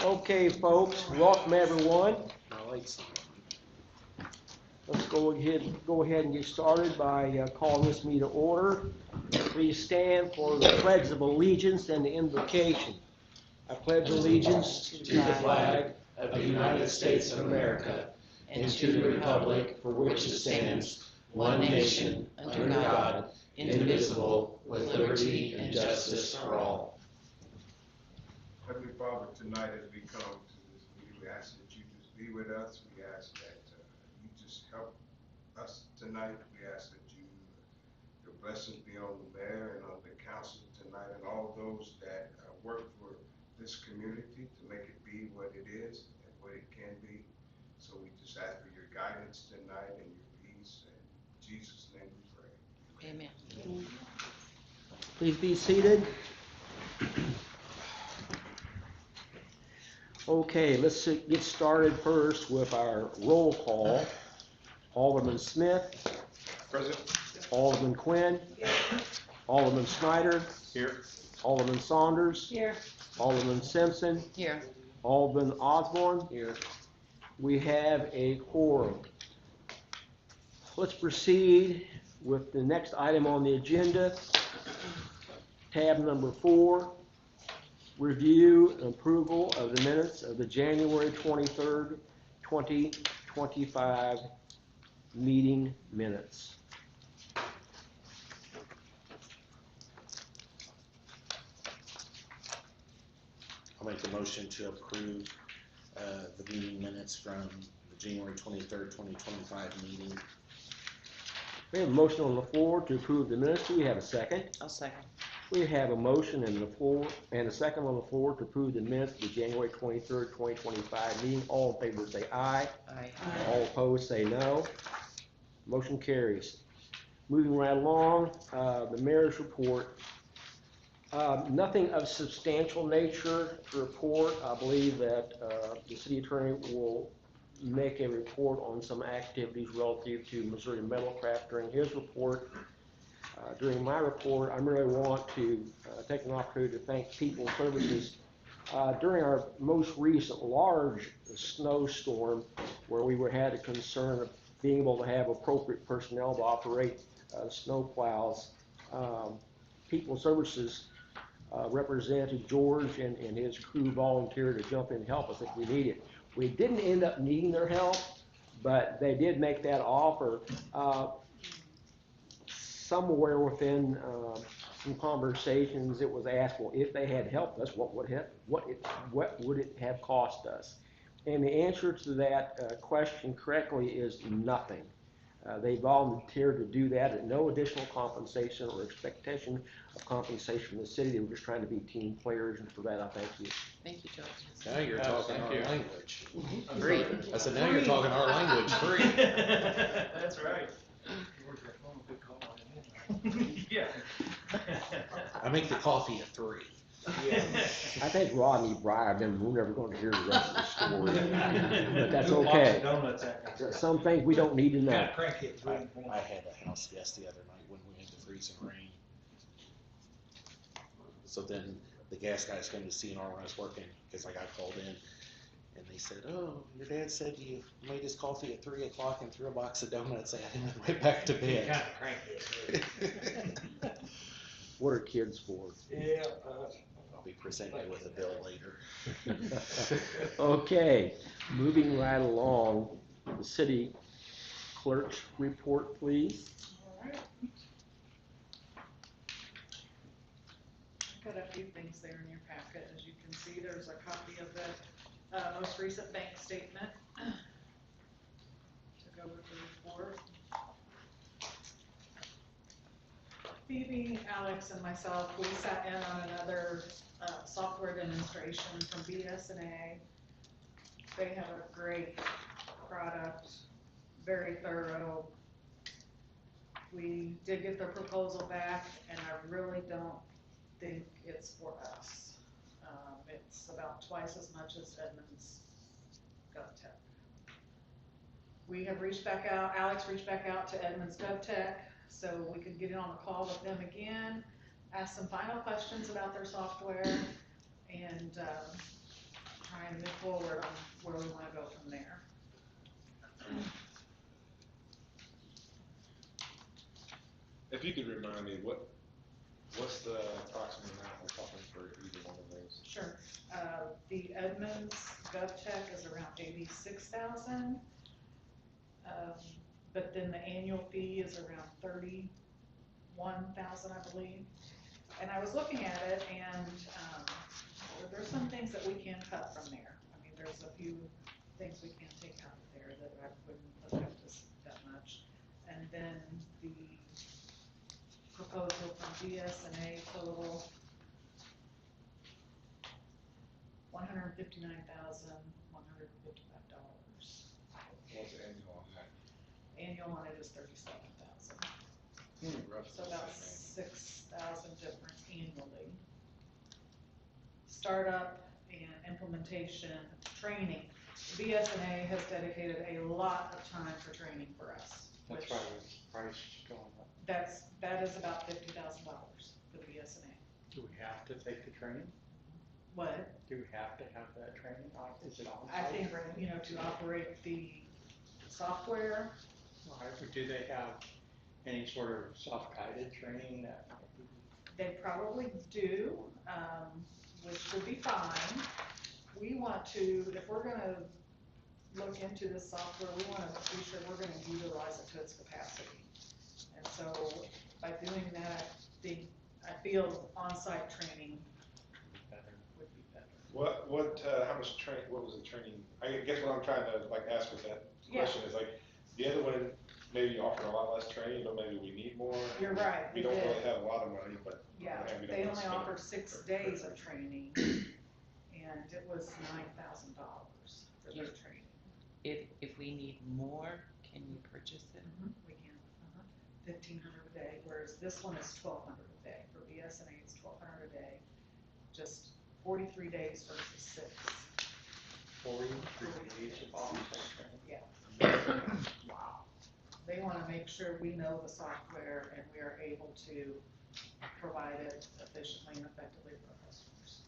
Okay, folks, welcome everyone. Let's go ahead and get started by calling this meeting to order. Please stand for the Pledge of Allegiance and the invocation. I pledge allegiance to the flag of the United States of America and to the republic for which it stands, one nation, under God, indivisible, with liberty and justice for all. Heavenly Father, tonight as we come to this meeting, we ask that you just be with us. We ask that you just help us tonight. We ask that your blessings be on the mayor and on the council tonight and all those that work for this community to make it be what it is and what it can be. So we just ask for your guidance tonight and your peace. In Jesus' name we pray. Amen. Please be seated. Okay, let's get started first with our roll call. Alderman Smith. Present. Alderman Quinn. Here. Alderman Snyder. Here. Alderman Saunders. Here. Alderman Simpson. Here. Alderman Osborne. Here. We have a quorum. Let's proceed with the next item on the agenda. Tab number 4. Review and approval of the minutes of the January 23rd, 2025 meeting minutes. I'll make the motion to approve the meeting minutes from the January 23rd, 2025 meeting. We have a motion on the floor to approve the minutes. Do we have a second? I'll second. We have a motion and a second on the floor to approve the minutes of the January 23rd, 2025 meeting. All in favor say aye. Aye. All opposed say no. Motion carries. Moving right along, the mayor's report. Nothing of substantial nature to report. I believe that the city attorney will make a report on some activities relative to Missouri Metalcraft during his report. During my report, I really want to take an opportunity to thank People Services. During our most recent large snowstorm, where we had a concern of being able to have appropriate personnel to operate snow plows, People Services Representative George and his crew volunteered to jump in and help us if we needed. We didn't end up needing their help, but they did make that offer. Somewhere within some conversations, it was asked, well, if they had helped us, what would it have cost us? And the answer to that question correctly is nothing. They volunteered to do that at no additional compensation or expectation of compensation from the city. They were just trying to be team players, and for that I thank you. Thank you, George. Now you're talking our language. Agreed. I said, now you're talking our language. Free. That's right. Yeah. I make the coffee at 3. Yeah. I think Rodney bribed them. We're never going to hear the rest of the story, but that's okay. Some things we don't need to know. I had a house guest the other night when we had the freezing rain. So then the gas guys came to see when I was working because I got called in. And they said, oh, your dad said you made his coffee at 3 o'clock and threw a box of donuts at him and went back to bed. Kind of cranky. What are kids for? Yeah. I'll be presenting with a bill later. Okay, moving right along, the city clerk's report, please. All right. I've got a few things there in your packet. As you can see, there's a copy of the most recent bank statement to go with the report. Phoebe, Alex, and myself, we sat in on another software demonstration from BSNA. They have a great product, very thorough. We did get the proposal back, and I really don't think it's for us. It's about twice as much as Edmunds GovTech. We have reached back out, Alex reached back out to Edmunds GovTech so we could get on a call with them again, ask some final questions about their software, and try and move forward on where we wanna go from there. If you could remind me, what's the approximate amount we're talking for either one of those? Sure. The Edmonds GovTech is around 86,000. But then the annual fee is around 31,000, I believe. And I was looking at it, and there's some things that we can cut from there. I mean, there's a few things we can take out of there that I wouldn't affect us that much. And then the proposal from BSNA total $159,155. What's the annual on that? Annual on it is 37,000. Roughly So the about same 6,000 difference annually. Startup and implementation, training. BSNA has dedicated a lot of time for training for us. That's which why the price is going up. that is about $50,000 for the BSNA. Do we have to take the training? What? Do we have to have that training? Is it on I site? think, to operate the software, Right, but do they have any sort of self-guided training that? they probably do, which would be fine. We want to, if we're gonna look into this software, we wanna be sure we're gonna utilize it to its capacity. And so by doing that, I feel on-site training Better. would be better. How much what was the training? I guess what I'm trying to ask with that Yeah. question is the other one maybe offered a lot less training, but maybe we need more. You're right, We they don't did. really have a lot of money, but. Yeah, and we don't they wanna only spend it offer 6 for- days of training, and it was $9,000 for their training. If we need more, can you purchase it? We can, 1,500 a day, whereas this one is 1,200 a day. For BSNA, it's 1,200 a day, just 43 days versus 6. 43 days of on-site training? Yeah. Wow. They wanna make sure we know the software and we are able to provide it efficiently and effectively for our customers.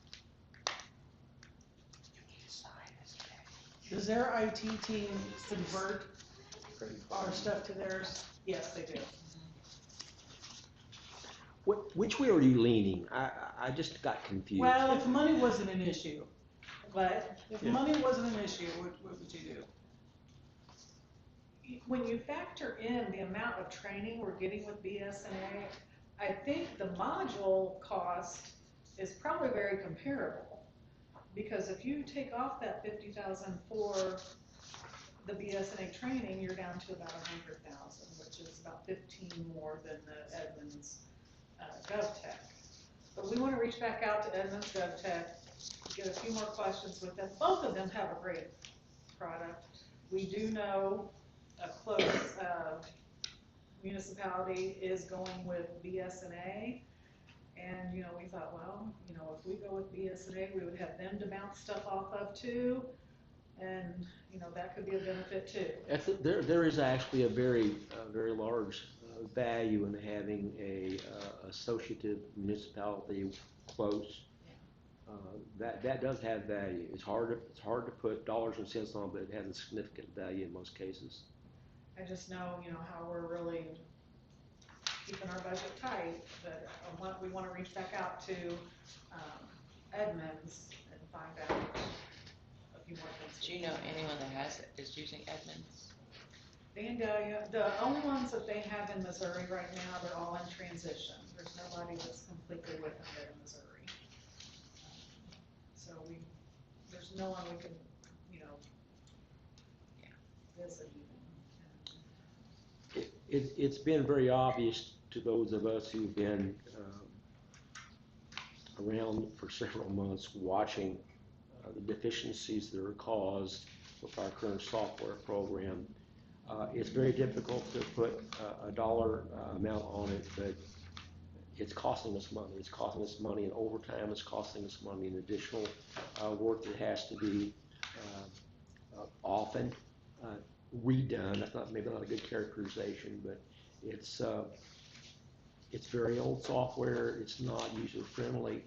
Does their IT team convert our stuff to theirs? Yes, they do. Which way are you leaning? I just got confused. Well, If money wasn't an issue, but if money wasn't an issue, what would you do? when you factor in the amount of training we're getting with BSNA, I think the module cost is probably very comparable. Because if you take off that 50,000 for the BSNA training, you're down to about 100,000, which is about 15 more than the Edmonds GovTech. But we want to reach back out to Edmonds GovTech, get a few more questions with them. Both of them have a great product. We do know a close municipality is going with BSNA. And, we thought, well, if we go with BSNA, we would have them to bounce stuff off of too. And, that could be a benefit too. There is actually a very large value in having a associative municipality close. That does have value. It's hard to put dollars and cents on, but it has a significant value in most cases. I just know, how we're really keeping our budget tight, but we want to reach back out to Edmonds and find out a few more things. Do you know anyone that is using Edmonds? The only ones that they have in Missouri right now, they're all in transition. There's nobody that's completely with them yet in Missouri. So there's no one we can, visit even. It's been very obvious to those of us who've been around for several months watching the deficiencies that are caused with our current software program. It's very difficult to put a dollar amount on it, but it's costing us money. It's costing us money in overtime. It's costing us money in additional work that has to be often redone. That's maybe not a good characterization, but it's very old software. It's not user friendly.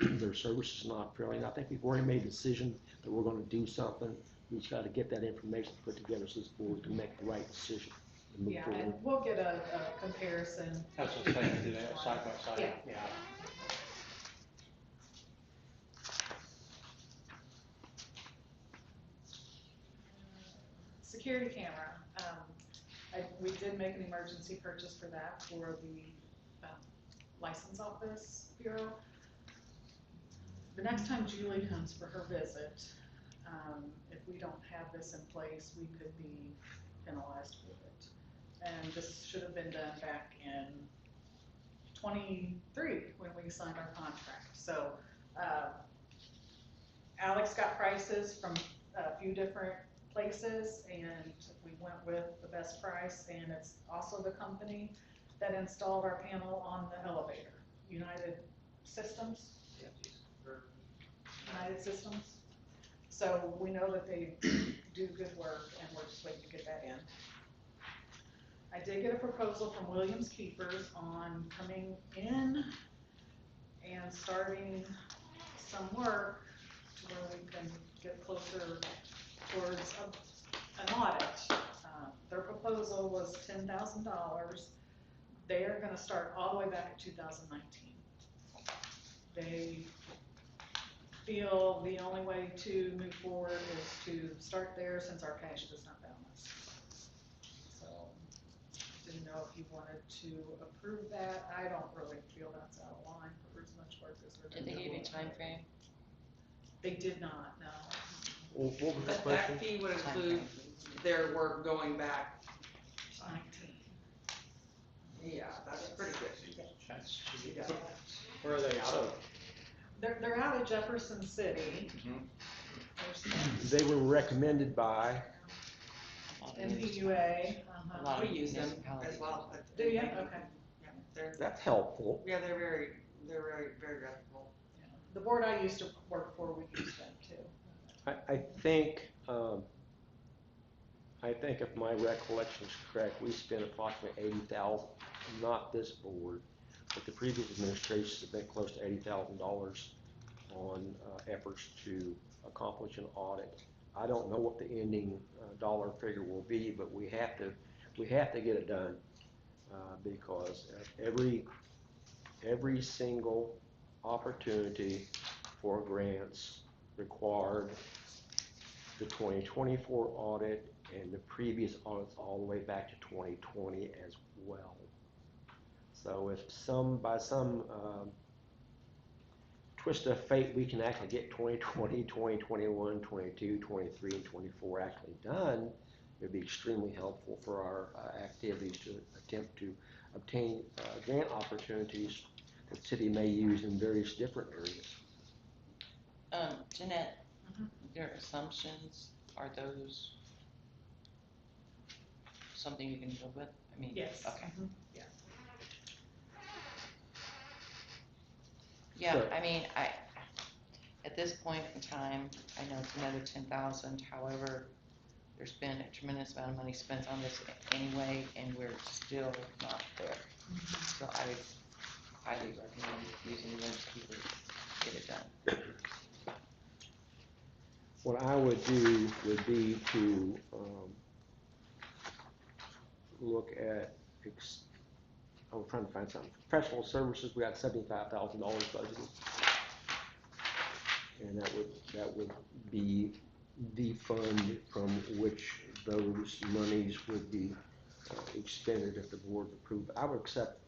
their service is not fairly. And I think we've already made a decision that we're gonna do something. We just gotta get that information put together so this board can make the right decision and move Yeah, forward. and we'll get a comparison. That's what I'm saying, do that side by side, Yeah. yeah. Security camera, we did make an emergency purchase for that for the license office bureau. The next time Julie comes for her visit, if we don't have this in place, we could be penalized with it. And this should have been done back in 23 when we signed our contract. So Alex got prices from a few different places and we went with the best price, and it's also the company that installed our panel on the elevator, United Systems. United Systems. So we know that they do good work and we're just waiting to get that in. I did get a proposal from Williams Keepers on coming in and starting some work to where we can get closer towards an audit. Their proposal was $10,000. They are gonna start all the way back at 2019. They feel the only way to move forward is to start there since our cash does not balance. So, didn't know if you wanted to approve that. I don't really feel that's out of line for as much work as we're Did doing. they give you a time frame? They did not, no. What was the But question? that fee would include their work going back, 19. yeah, that's pretty good. That's cheap. Yeah. Where are they out of? They're out of Jefferson City. There's They were recommended by, NPUA. A lot We of use them municipalities. as well. Do you? Okay. Yeah, they're, that's helpful. yeah, they're very, very reputable. The board I used to work for, we used them too. I think if my recollection is correct, we spent approximately 80,000, not this board, but the previous administrations have been close to $80,000 on efforts to accomplish an audit. I don't know what the ending dollar figure will be, but we have to get it done because every single opportunity for grants required the 2024 audit and the previous audits all the way back to 2020 as well. So if by some twist of fate, we can actually get 2020, 2021, 22, 23, and 24 actually done, it would be extremely helpful for our activities to attempt to obtain grant opportunities that the city may use in various different areas. Jeanette, Mhm. your assumptions, are those something you can live with? I mean, Yes. Okay. Mhm. Yeah. Yeah, So- I mean, at this point in time, I know it's another 10,000, however, there's been a tremendous amount of money spent on this anyway, and we're still not there. So I would highly recommend using the Keeper to get it done. What I would do would be to look at, I'm trying to find something. Professional services, we got $75,000 budgeted. And that would be the fund from which those monies would be expended if the board approved. I would accept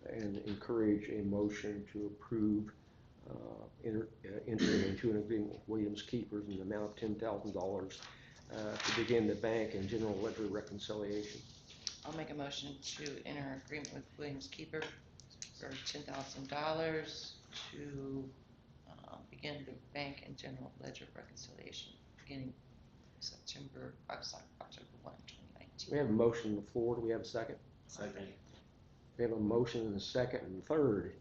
and encourage a motion to approve entering into an agreement with Williams Keepers in the amount of $10,000 to begin the bank and general ledger reconciliation. I'll make a motion to enter an agreement with Williams Keeper for $10,000 to begin the bank and general ledger reconciliation beginning October 1, 2019. We have a motion on the floor. Do we have a second? Second. We have a motion and a second and third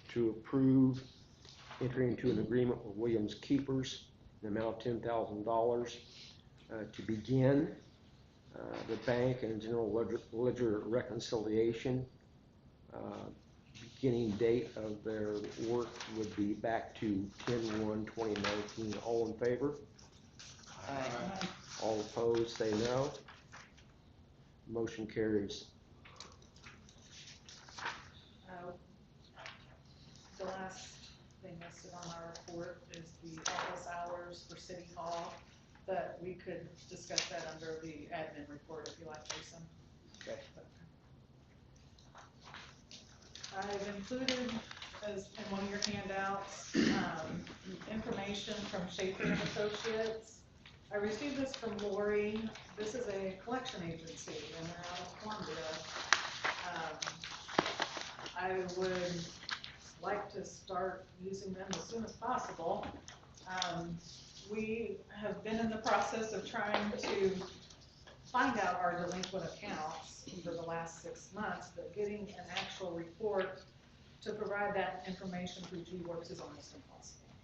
to approve entering into an agreement with Williams Keepers in the amount of $10,000 to begin the bank and general ledger reconciliation beginning date of their work would be back to 10/1/2019. All in favor? Aye. All opposed, say no. Motion carries. The last thing listed on our report is the office hours for City Hall, but we could discuss that under the admin report if you like, Jason. Okay. I've included, as in one of your handouts, information from Schaefer and Associates. I received this from Lori. This is a collection agency, and they're out of Columbia. I would like to start using them as soon as possible. We have been in the process of trying to find out our delinquent accounts for the last 6 months, but getting an actual report to provide that information through G-Works is almost impossible.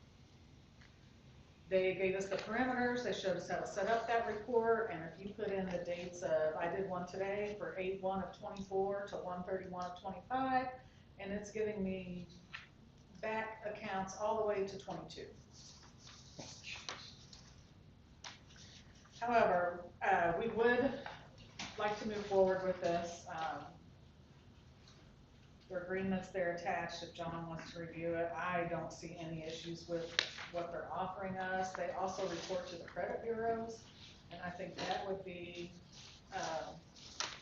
They gave us the parameters, they showed us how to set up that report, and if you put in the dates of, I did one today for 8/1/24 to 1/31/25, and it's giving me back accounts all the way to 22. However, we would like to move forward with this. The agreements there attached, if John wants to review it, I don't see any issues with what they're offering us. They also report to the credit bureaus, and I think that would be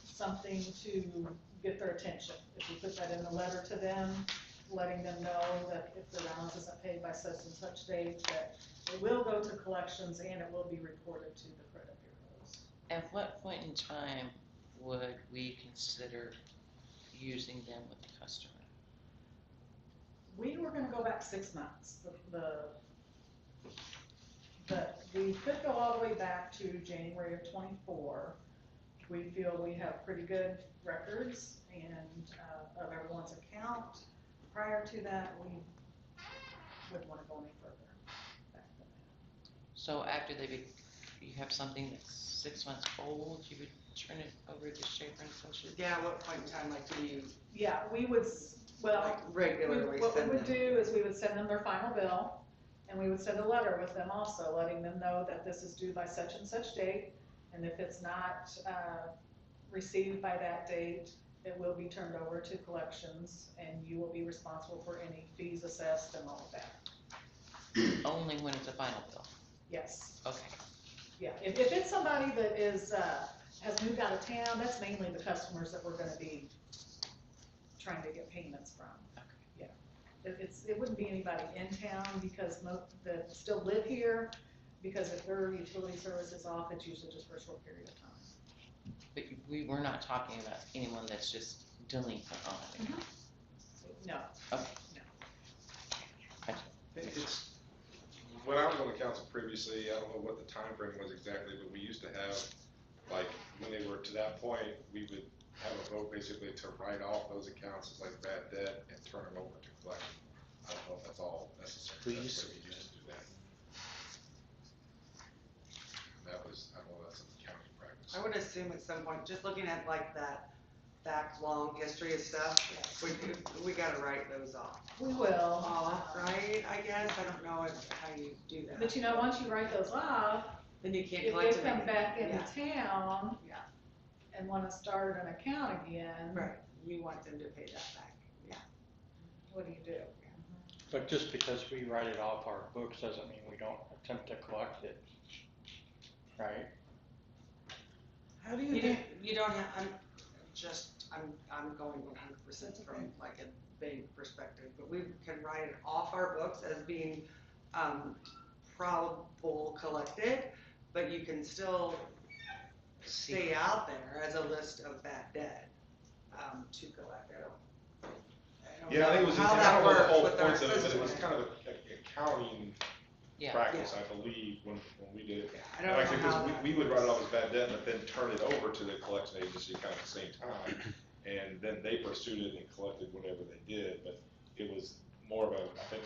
something to get their attention. If you put that in the letter to them, letting them know that if the balance isn't paid by such and such date, that it will go to collections and it will be reported to the credit bureaus. At what point in time would we consider using them with the customer? We were gonna go back 6 months. We could go all the way back to January of 24. We feel we have pretty good records and of everyone's account. Prior to that, we wouldn't wanna go any further back than that. So after you have something that's 6 months old, you would turn it over to Schaefer and Associates? Yeah, at what point in time, like, do you, Yeah, we would, well, like, regularly what we send would them? do is we would send them their final bill, and we would send a letter with them also, letting them know that this is due by such and such date, and if it's not received by that date, it will be turned over to collections, and you will be responsible for any fees assessed and all of that. Only when it's a final bill? Yes, Okay. yeah, if it's somebody that is, has moved out of town, that's mainly the customers that we're gonna be trying to get payments from. Yeah, it wouldn't be anybody in town because that still live here, because if their utility service is off, it's usually just for a short period of time. But we were not talking about anyone that's just delinquent on it. No. Okay. It's, when I was on the council previously, I don't know what the time frame was exactly, but we used to have, like, when they were to that point, we would have a vote basically to write off those accounts as like bad debt and turn them over to collection. I don't know if that's all necessary. We That's used the way we used to do that. And that was, I don't know, that's an accounting practice. I would assume at some point, just looking at like that back long history of stuff, we gotta write those off. We will. Right, I guess, I don't know how you do that. But you know, once you write those off, Then you can't if collect they them. come back into Yeah. town Yeah. and wanna start an account again, Right, you want them to pay that back, yeah. what do you do? But just because we write it off our books doesn't mean we don't attempt to collect it, right? How do you do, you don't have, I'm going 100% from like a bank perspective, but we can write it off our books as being, probable collected, but you can still stay out there as a list of bad debt, to collect. I don't Yeah, I think it was, know I how don't that know the works whole with our point of it, but it was system. kind of an accounting Yeah. practice, I believe, when we did it. Yeah, I don't know Actually, how because that we would write it off as bad debt, but then turn it over to the collection agency kind of at the same time. And then they pursued it and collected whatever they did, but it was more of a, I think,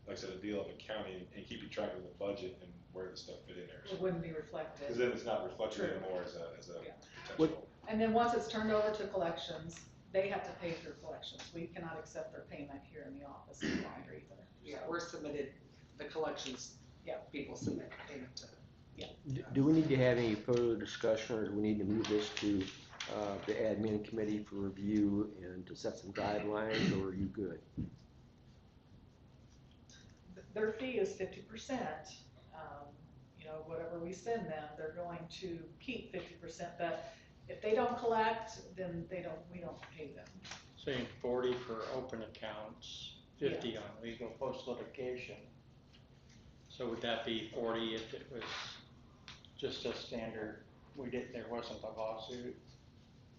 like I said, a deal of accounting and keeping track of the budget and where the stuff fit in there. It wouldn't be reflected. Because then it's not reflected True. anymore as a Yeah. potential. And then once it's turned over to collections, they have to pay through collections. We cannot accept their payment here in the office any longer either. Yeah, So, we're submitted, the collections. Yeah. People submit payment to. Do we need to have any further discussion, or do we need to move this to the admin committee for review and to set some guidelines, or are you good? their fee is 50%. You know, whatever we send them, they're going to keep 50%, but if they don't collect, then we don't pay them. Saying 40 for open accounts, 50 on legal post litigation. So would that be 40 if it was just a standard, there wasn't a lawsuit?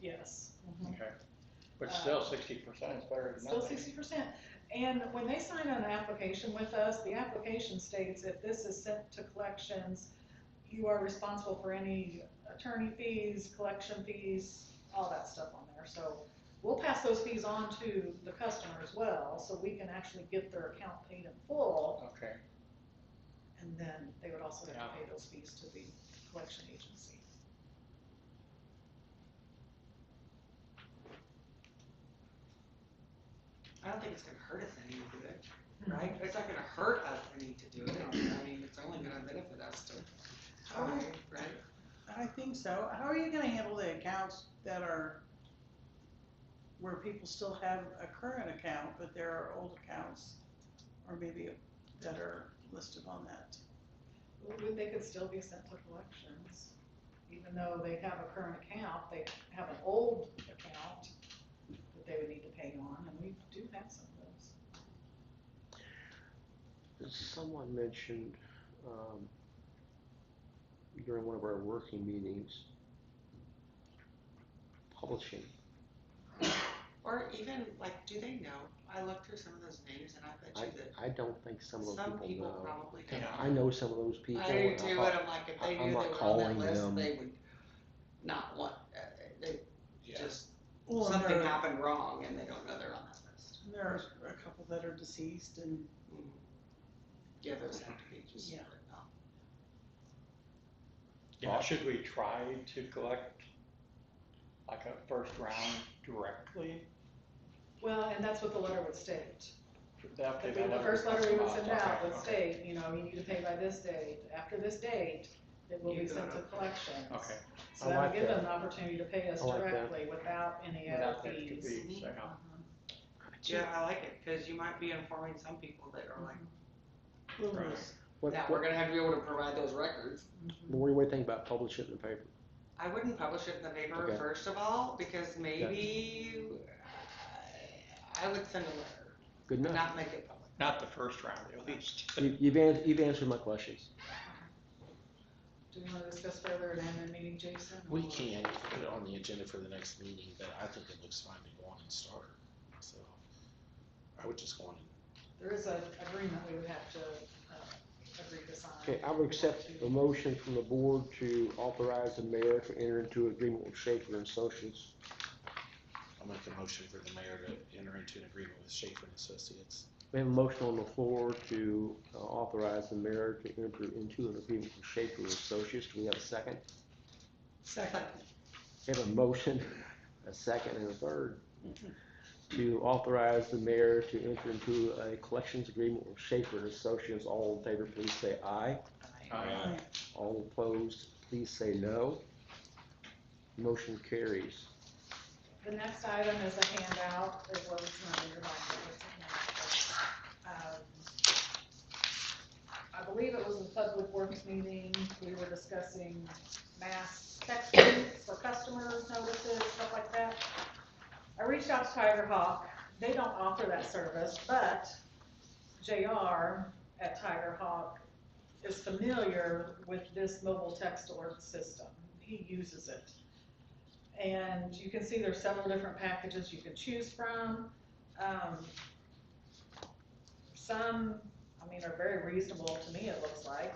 Yes. Okay. But still 60% is better than Still nothing. 60%. And when they sign an application with us, the application states if this is sent to collections, you are responsible for any attorney fees, collection fees, all that stuff on there. So we'll pass those fees on to the customer as well, so we can actually get their account paid in full. Okay. And then they would also have to pay those fees to the collection agency. I don't think it's gonna hurt us any to do it, right? It's not gonna hurt us any to do it. I mean, it's only gonna benefit us to try, right? I think so. How are you gonna handle the accounts that are, where people still have a current account, but there are old accounts, or maybe that are listed on that? They could still be sent to collections, even though they have a current account, they have an old account that they would need to pay on, and we do have some of those. Someone mentioned during one of our working meetings, publishing. Or even, like, do they know? I looked through some of those names and I bet you that I don't think some of those some people people know. probably don't. I know some of those people. I do and too, and thought- I'm like, if they I'm knew not they were on calling that list, them. they would not want, they Yeah. just, Well, and something there, happened wrong and they don't know they're on that list. there are a couple that are deceased and, Yeah, those have to be just Yeah. written off. Yeah, should we try to collect like a first round directly? Well, and that's what the letter would state. Okay, The first letter we would send out would Okay. state, you know, you need to pay by this date. After this date, it will be You sent to gotta- collections. Okay. So I that would like give them that. an opportunity to pay us I like that. directly without any Without other the extra fees. fees, yeah. Yeah, I like it, cause you might be informing some people that are like, Right. What, now, what, we're gonna have to be able to provide those records. what do you think about publishing it in the paper? I wouldn't publish it in the paper Okay. first of all, because maybe I would send a letter, Good enough. not make it public. Not the first round, at least. You've answered my questions. Do we want to discuss further at admin meeting, Jason? We or- can put it on the agenda for the next meeting, but I think it looks fine to go on and start. So I would just go on and, There is an agreement we would have to agree to sign. Okay, I would accept a motion from the board to authorize the mayor to enter into agreement with Schaefer and Associates. I'll make a motion for the mayor to enter into an agreement with Schaefer and Associates. We have a motion on the floor to authorize the mayor to enter into an agreement with Schaefer and Associates. Do we have a second? second, We have a motion, a second, and a third to authorize the mayor to enter into a collections agreement with Schaefer and Associates. All in favor, please say aye. Aye. All opposed, please say no. Motion carries. The next item is a handout, as well as not in your binder, it's a handout. I believe it was a public works meeting, we were discussing mass texting for customers, notices, stuff like that. I reached out to Tiger Hawk, they don't offer that service, but JR at Tiger Hawk is familiar with this mobile text alert system, he uses it. And you can see there's several different packages you can choose from. Some, I mean, are very reasonable to me, it looks like.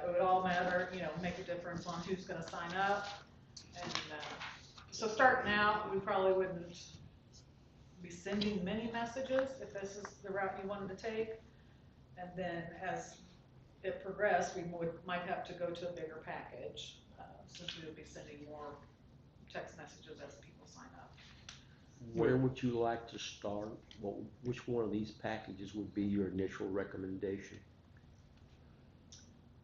It would all matter, you know, make a difference on who's gonna sign up. And so starting out, we probably wouldn't be sending many messages if this is the route you wanted to take. And then as it progressed, we might have to go to a bigger package, since we would be sending more text messages as people sign up. Where would you like to start? Which one of these packages would be your initial recommendation?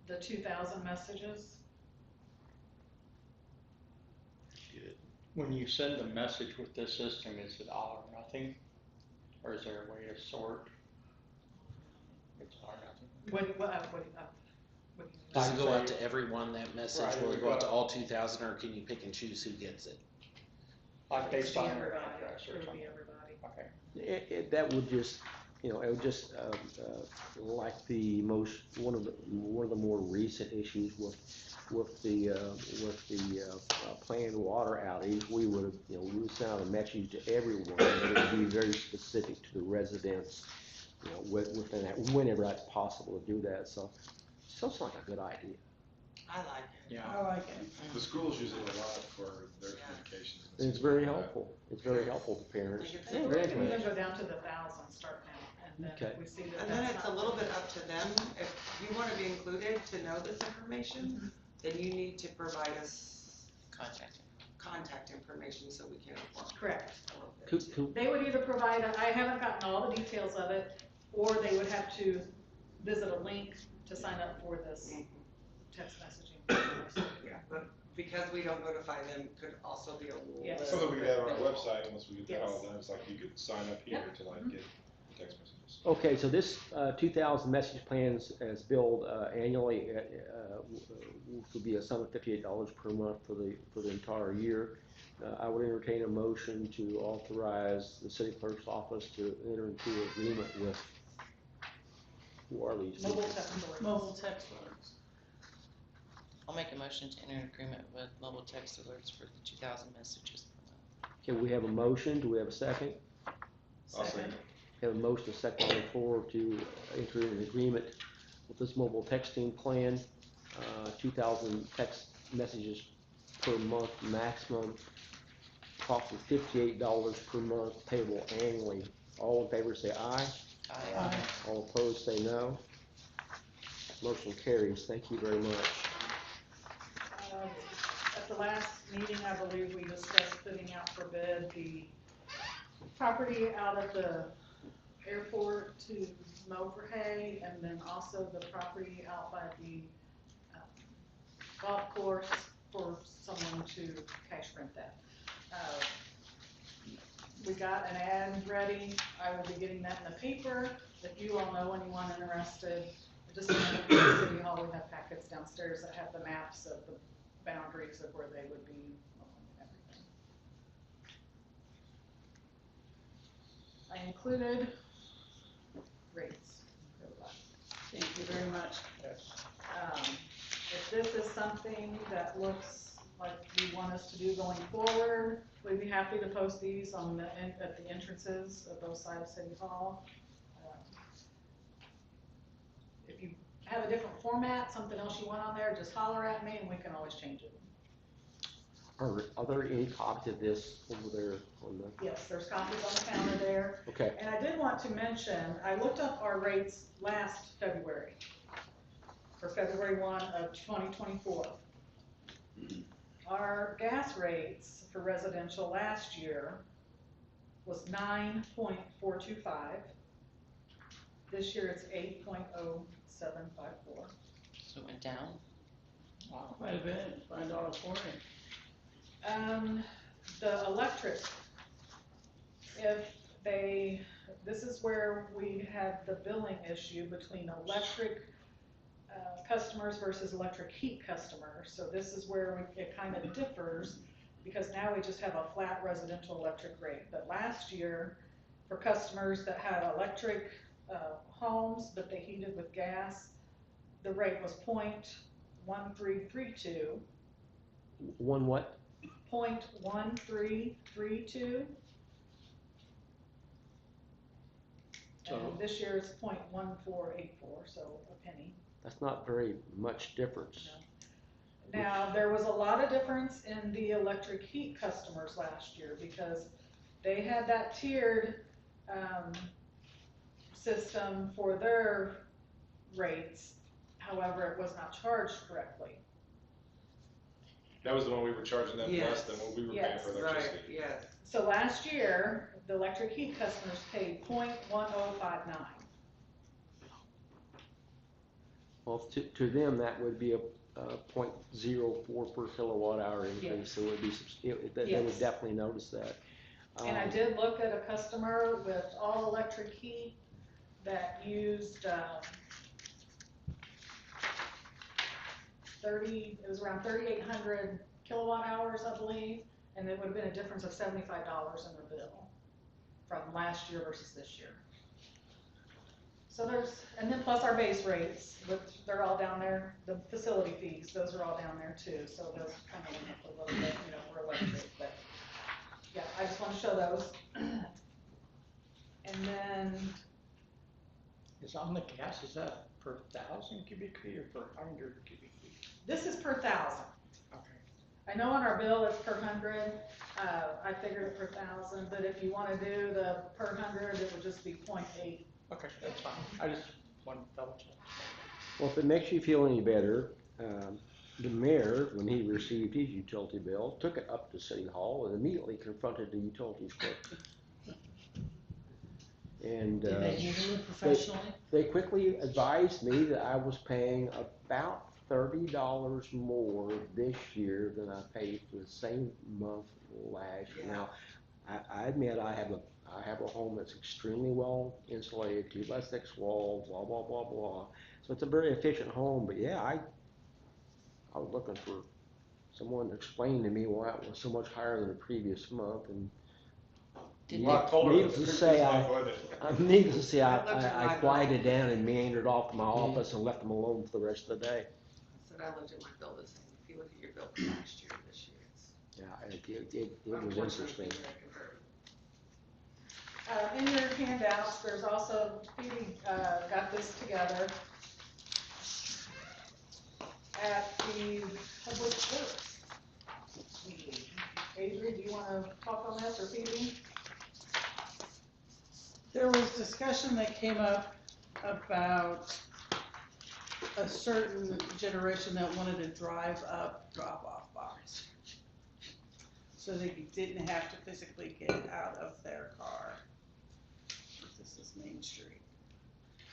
The 2,000 messages, Good. When you send a message with this system, is it all or nothing? Or is there a way to sort? It's all or nothing. what Does it go out to everyone, that message? Right, Will it it would go out to go- all 2,000, or can you pick and choose who gets it? Like based on their everybody, address it or would something? be everybody. Okay. That would just, it would just, like one of the more recent issues with the planned water outage, we would have, we would send out a message to everyone, but it would be very specific to the residents, within that, whenever that's possible to do that, so sounds like a good idea. I like it. Yeah. I like it. The schools use it a lot for their communications. And it's very helpful, it's very helpful to parents. I think it's and We can even grandparents. go down to the 1,000, start now, and then Okay. if we see that And then that's it's a not. little bit up to them, if you wanna be included to know this information, then you need to provide us Contact. contact information so we can inform. Correct. all of it. They would either provide, I haven't gotten all the details of it, or they would have to visit a link to sign up for this text messaging. Yeah, but because we don't notify them, could also be a rule. Yes. that- Something we could add on our website, once we get that all Yes. done, it's like you could sign up here Yep. to like get text messages. Okay, so this 2,000 message plans as billed annually would be a sum of $58 per month for the entire year. I would entertain a motion to authorize the city clerk's office to enter into an agreement with, who are these? Mobile text alerts. Mobile text alerts. I'll make a motion to enter an agreement with mobile text alerts for the 2,000 messages per month. Okay, we have a motion, do we have a second? I'll second. Have a motion, a second on the floor to enter an agreement with this mobile texting plan, 2,000 text messages per month maximum, costing $58 per month, payable annually. All in favor say aye. Aye. All opposed say no. Motion carries. Thank you very much. At the last meeting, I believe we discussed putting out for bid the property out at the airport to mow for hay, and then also the property out by the golf course for someone to cash rent that. We got an ad ready. I will be getting that in the paper. If you all know anyone interested, just in the city hall, we have packets downstairs that have the maps of the boundaries of where they would be and everything. I included rates. for everybody. Thank you very much. If this is something that looks like you want us to do going forward, we'd be happy to post these on at the entrances of both sides of City Hall. If you have a different format, something else you want on there, just holler at me and we can always change it. Are there any copies of this over there on the, Yes, there's copies on the counter there. okay, And I did want to mention, I looked up our rates last February, for February 1 of 2024. Our gas rates for residential last year was 9.425. This year it's 8.0754. So it went down. Wow. Quite a bit, $5.40. The electric, this is where we had the billing issue between electric customers versus electric heat customers. So this is where it kind of differs, because now we just have a flat residential electric rate. But last year, for customers that had electric homes, but they heated with gas, the rate was 0.1332. one what? 0.1332. So- And this year it's 0.1484, so a penny. That's not very much difference. Now, there was a lot of difference in the electric heat customers last year because they had that tiered system for their rates. However, it was not charged correctly. That was the one we were charging them less Yes. than what we were paying for Yes. Right, electricity. yes. So last year, the electric heat customers paid .1059. Well, to them, that would be a 0.04 per kilowatt hour increase, Yes. so it would be, they Yes. would definitely notice that. And I did look at a customer with all electric heat that used, it was around 3,800 kilowatt hours, I believe, and it would have been a difference of $75 in their bill from last year versus this year. So and then plus our base rates, they're all down there, the facility fees, those are all down there too, so those kind of went up a little bit, for electric, but yeah, I just want to show those. And then, Is on the gas, is that per 1,000 cubic feet or per 100 cubic feet? this is per 1,000. Okay. I know on our bill it's per 100, I figured it per 1,000, but if you want to do the per 100, it would just be 0.8. Okay, that's fine. I just wanted to double check. Well, if it makes you feel any better, the mayor, when he received his utility bill, took it up to City Hall and immediately confronted the utilities clerk. And Did they handle it professionally? they quickly advised me that I was paying about $30 more this year than I paid for the same month last year. Yeah. Now, I admit I have a home that's extremely well insulated, 2x6 walls, blah, blah, blah, blah. So it's a very efficient home, but yeah, I was looking for someone to explain to me why it was so much higher than the previous month, and needless to say, I quieted down and meandered off to my office and left them alone for the rest of the day. I said, I looked at my bill this thing, if you look at your bill from last year, this year, it's. Yeah, it was interesting. In your handouts, there's also, Phoebe got this together at the public works meeting. Adrian, do you want to talk on this, or Phoebe? There was discussion that came up about a certain generation that wanted a drive-up, drop-off box. So they didn't have to physically get out of their car. This is Main Street.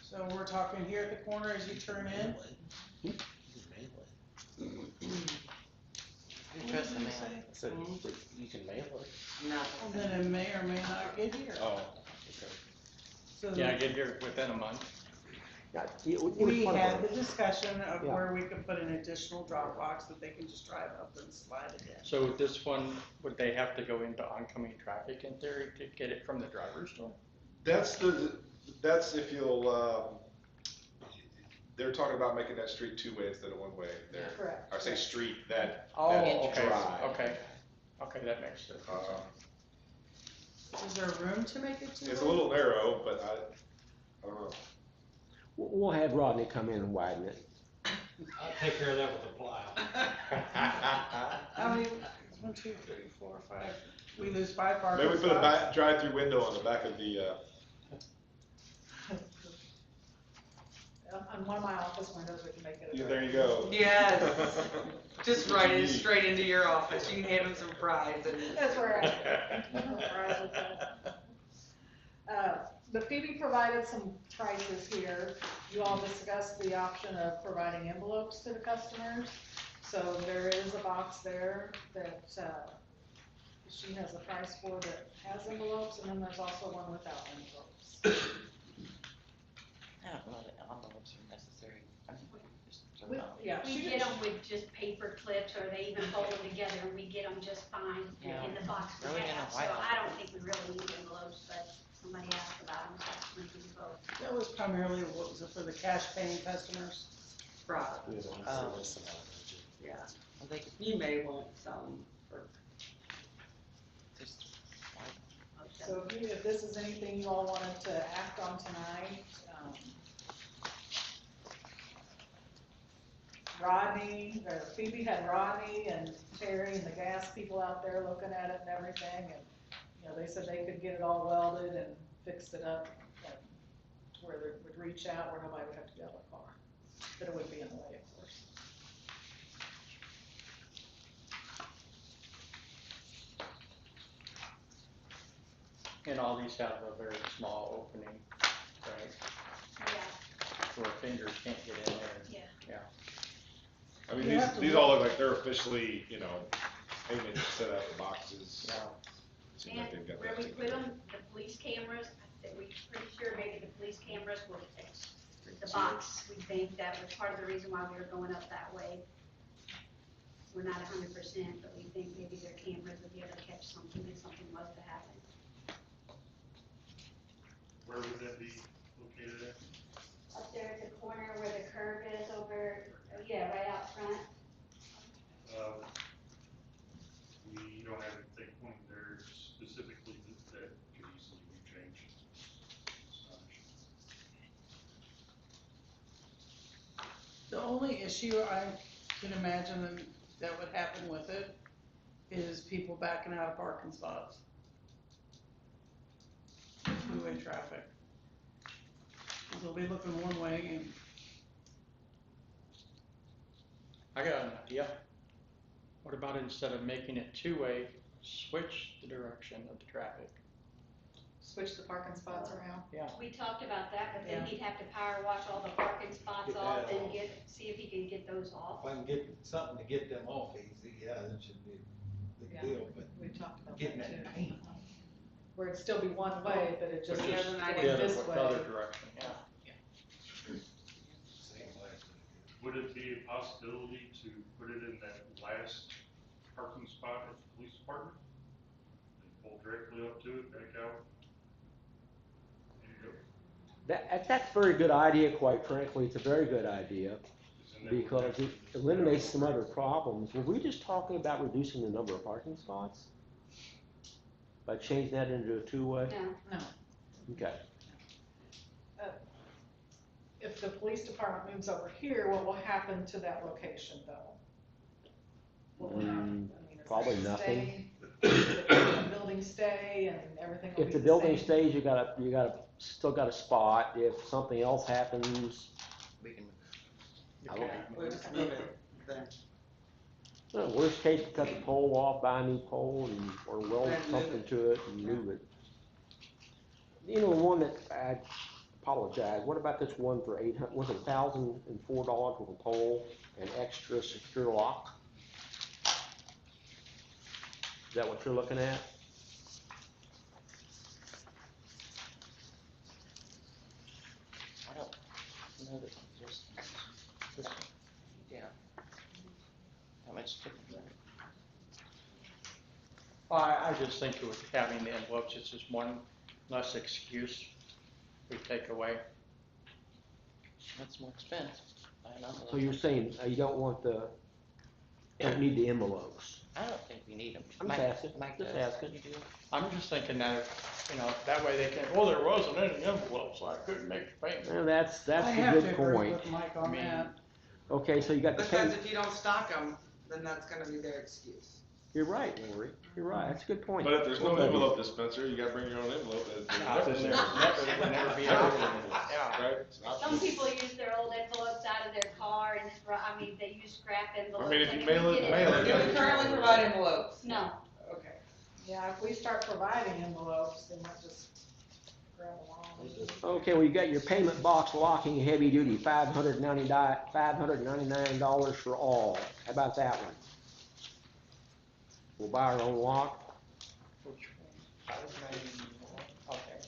So we're talking here at the corner as you turn in. You can mail it. You trust the man. I said, you can mail it. No. And then it may or may not get here. Oh, okay. So Yeah, get here within a month. Yeah, we had the discussion of Yeah. where we could put an additional drop box that they can just drive up and slide it in. So with this one, would they have to go into oncoming traffic in theory to get it from the driver's door? That's if you'll, they're talking about making that street two-way instead of one-way there. Correct. I say street, that Okay, drive. okay, that makes sense. Is there room to make it two? It's a little narrow, but I don't know. We'll have Rodney come in and widen it. I'll take care of that with a plow. How many? 1, 2, 3, 4, 5. We lose 5 parking Maybe we spots. put a drive-through window on the back of the, On one of my office windows, we can make it. yeah, there you go. Yes, just right in, straight into your office, you can hand them some fries and. That's right. But Phoebe provided some prices here. You all discussed the option of providing envelopes to the customers. So there is a box there that she has a price for that has envelopes, and then there's also one without envelopes. I don't know that envelopes are necessary. I mean, just throw We- it out. Yeah, We she get just, them with just paper clips, or they even fold them together, and we get them just fine Yeah. in the box we Really, in a have. So white I don't think we really need envelopes, but somebody asked about them, so we can vote. That was primarily, what was it, for the cash paying customers? Probably, Oh. yeah. Well, they could You may want some for. just, so if this is anything you all wanted to act on tonight, Rodney, or Phoebe had Rodney and Terry and the gas people out there looking at it and everything, and, they said they could get it all welded and fixed it up, and to where it would reach out where nobody would have to get out of the car, but it wouldn't be in the way, of course. And all these have a very small opening, right, Yeah, where fingers can't get in there. yeah. I mean, You have to these all look like they're officially, you know, painted, set up boxes. Yeah. Seem like And they've got where that we taken put care of. them, the police cameras, we're pretty sure maybe the police cameras will fix the box. We think that was part of the reason why we were going up that way. We're not 100%, but we think maybe their cameras would be able to catch something if something was to happen. Where would that be located at? Up there at the corner where the curb is over, yeah, right out front. We don't have anything pointing there specifically that could easily be changed. It's not an issue. The only issue I can imagine that would happen with it is people backing out of parking spots. Two-way traffic. They'll be looking one way and I got an idea. What about instead of making it two-way, switch the direction of the traffic? Switch the parking spots around. Yeah. We talked about that, but then Yeah. he'd have to power wash all the parking spots Get off that and off. see if he can get those off. If I can get something to get them off easy, yeah, that should be a big Yeah. deal, but We talked about getting that that too. paint, Where it'd still be one way, but it just But the goes other night going it- this The way. other direction, yeah. same way. Would it be a possibility to put it in that last parking spot at the police department? And pull directly up to it, back out? And go? That's a very good idea, quite frankly, it's a very good idea, Isn't that what because it happened? eliminates some other problems. Were we just talking about reducing the number of parking spots? By changing that into a two-way? No, No. Okay. If the police department moves over here, what will happen to that location though? What will happen? I mean, is that Probably gonna nothing. stay? The building stay and everything will be If the the building same? stays, still got a spot. If something else happens, We can, I don't, we'll just move it then. no, worst case, cut the pole off, buy a new pole, or weld And move something it. to it and move it. You know, the one that, I apologize, what about this one for was it $1,004 with a pole and extra secure lock? Is that what you're looking at? I don't know that there's, this one, yeah. How much different? Well, I just think with having the envelopes, it's just one less excuse we take away. What's more expensive? I don't know. So you're saying you don't need the envelopes? I don't think we need them. I'm just asking, Mike just does. asking. You do? I'm just thinking that, that way they can, well, there wasn't any envelopes, so I couldn't make the payment. Well, that's I a have to good agree point. with Mike on I mean, that. Okay, so you got the Because pay. if you don't stock them, then that's gonna be their excuse. You're right, Lori. You're right. That's a good point. But if there's no Okay. envelope dispenser, you gotta bring your own envelope. It would never be an option, yeah. Right? It's an option. some people use their old envelopes out of their car and, they use scrap envelopes. I mean, if and you then mail we it, get mail it. Do we currently provide envelopes? No, Okay. Yeah, if we start providing envelopes, then we'll just grab along. Okay, well, you got your payment box locking heavy duty, $599 for all. How about that one? We'll buy our own lock. Which one? Okay.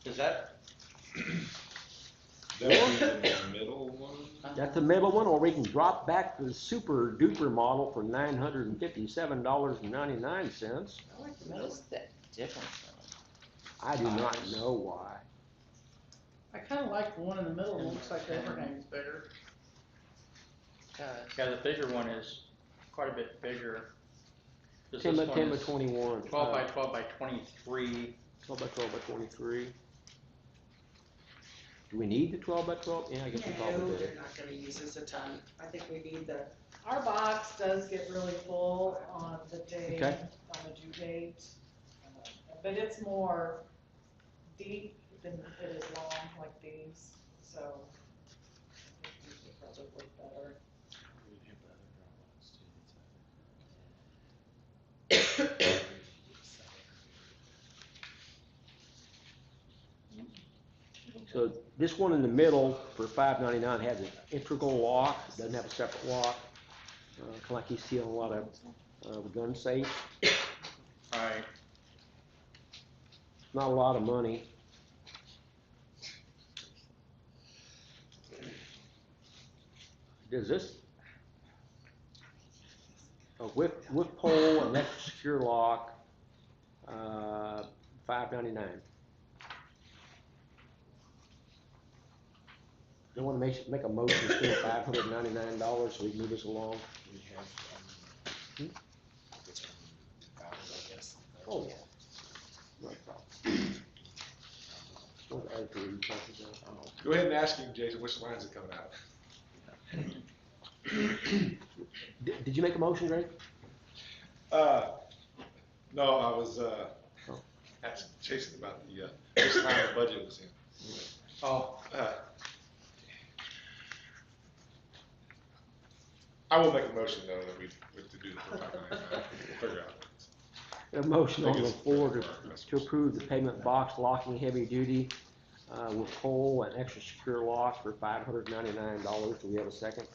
Is that, That would be the middle one. That's the middle one, or we can drop back to the super duper model for $957.99. I like the middle What's one. the difference? I do not know why. I kinda like the one in the middle, it looks like the overhang's bigger. Because yeah, the bigger one is quite a bit bigger. 'Cause 10 by this one 10 by is 21. 12 by 12 by 23. 12 by 12 by 23. Do we need the 12 by 12? Yeah, I guess we No, probably do. they're not gonna use this a ton. I think we need the, Our box does get really full on the day, Okay. on the due date. But it's more deep than it is long, like these, so. I think these would probably work better. So this one in the middle for $5.99 has an integral lock, doesn't have a separate lock, kind of like you see on a lot of gun safes. Right. Not a lot of money. Does this, with pole and extra secure lock, $5.99. You want to make a motion to spend $599 so we can move this along? We have, it's valid, I guess. Oh, yeah. No problem. What other you talking about? Go ahead and ask him, Jason, which lines are coming out? Did you make a motion, Greg? No, I was, asking Jason about which line the budget was in. Oh, I will make a motion though that we to do the 599. We'll figure out. A motion on the Biggest floor for our to customers. approve the payment box locking heavy duty with pole and extra secure lock for $599. Do we have a second?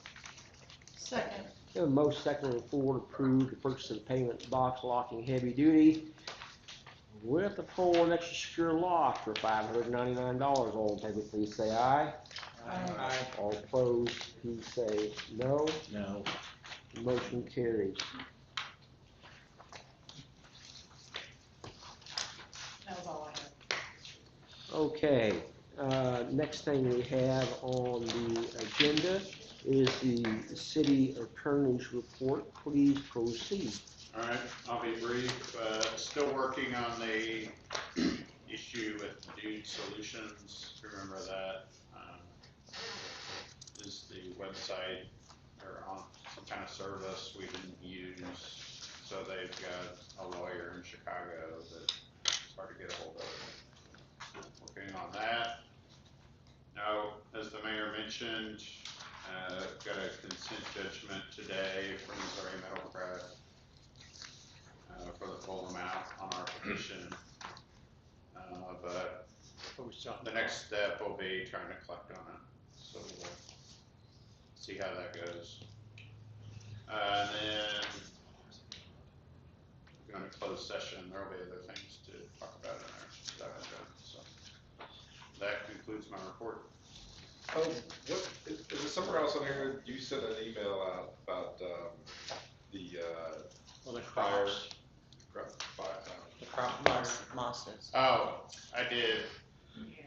Second. We have a motion second on the floor to approve the purchase of the payment box locking heavy duty with the pole and extra secure lock for $599. All in favor, please say aye. aye. All opposed, please say no. No. Motion carries. That was all I had. Okay, next thing we have on the agenda is the city attorney's report. Please proceed. All right, I'll be brief. Still working on the issue with Dude Solutions. Remember that? Is the website or on some kind of service we didn't use. So they've got a lawyer in Chicago that it's hard to get a hold of. Working on that. Now, as the mayor mentioned, got a consent judgment today from Missouri Metal Craft for the full amount on our petition. But the next step will be trying to collect on it. So we'll see how that goes. And then we're going to close session. There'll be other things to talk about in there. So that concludes my report. What is there somewhere else on here? You sent an email out about Well, the fire. crops, the crop Mosses. Oh, I did. Yeah.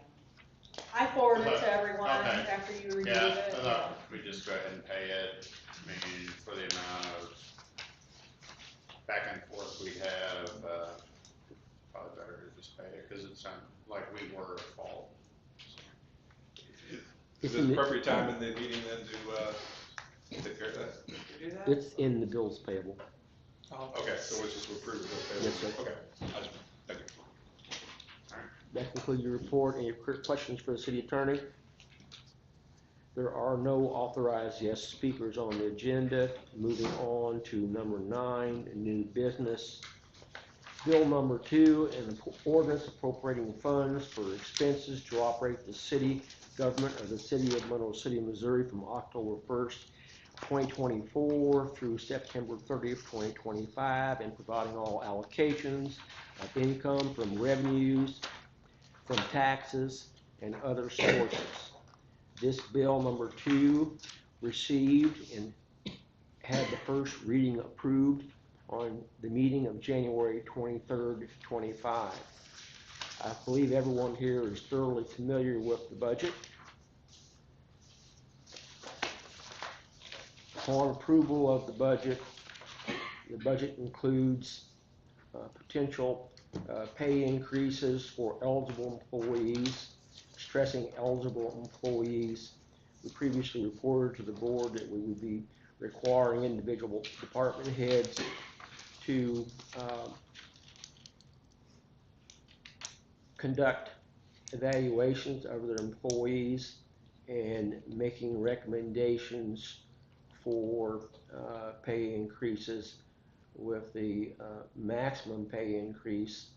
I forwarded it to everyone Okay. after you reviewed Yeah, it. I thought we just go ahead and pay it. I mean, for the amount of back and forth we have, probably better to just pay it because it sounded like we were at fault. Is it appropriate time in the meeting then to take care of that? To do that? It's in the bills payable. Okay, so we'll just approve it. Yes, sir. Okay. Thank you. That concludes your report. Any questions for the city attorney? There are no authorized guest speakers on the agenda. Moving on to number 9, new business. Bill number 2, an ordinance appropriating funds for expenses to operate the city government of the city of Monroe City, Missouri from October 1st, 2024 through September 30th, 2025, and providing all allocations of income from revenues, from taxes, and other sources. This bill number 2 received and had the first reading approved on the meeting of January 23rd, 25. I believe everyone here is thoroughly familiar with the budget. Upon approval of the budget includes potential pay increases for eligible employees. Stressing eligible employees, we previously reported to the board that we would be requiring individual department heads to conduct evaluations of their employees and making recommendations for pay increases, with the maximum pay increase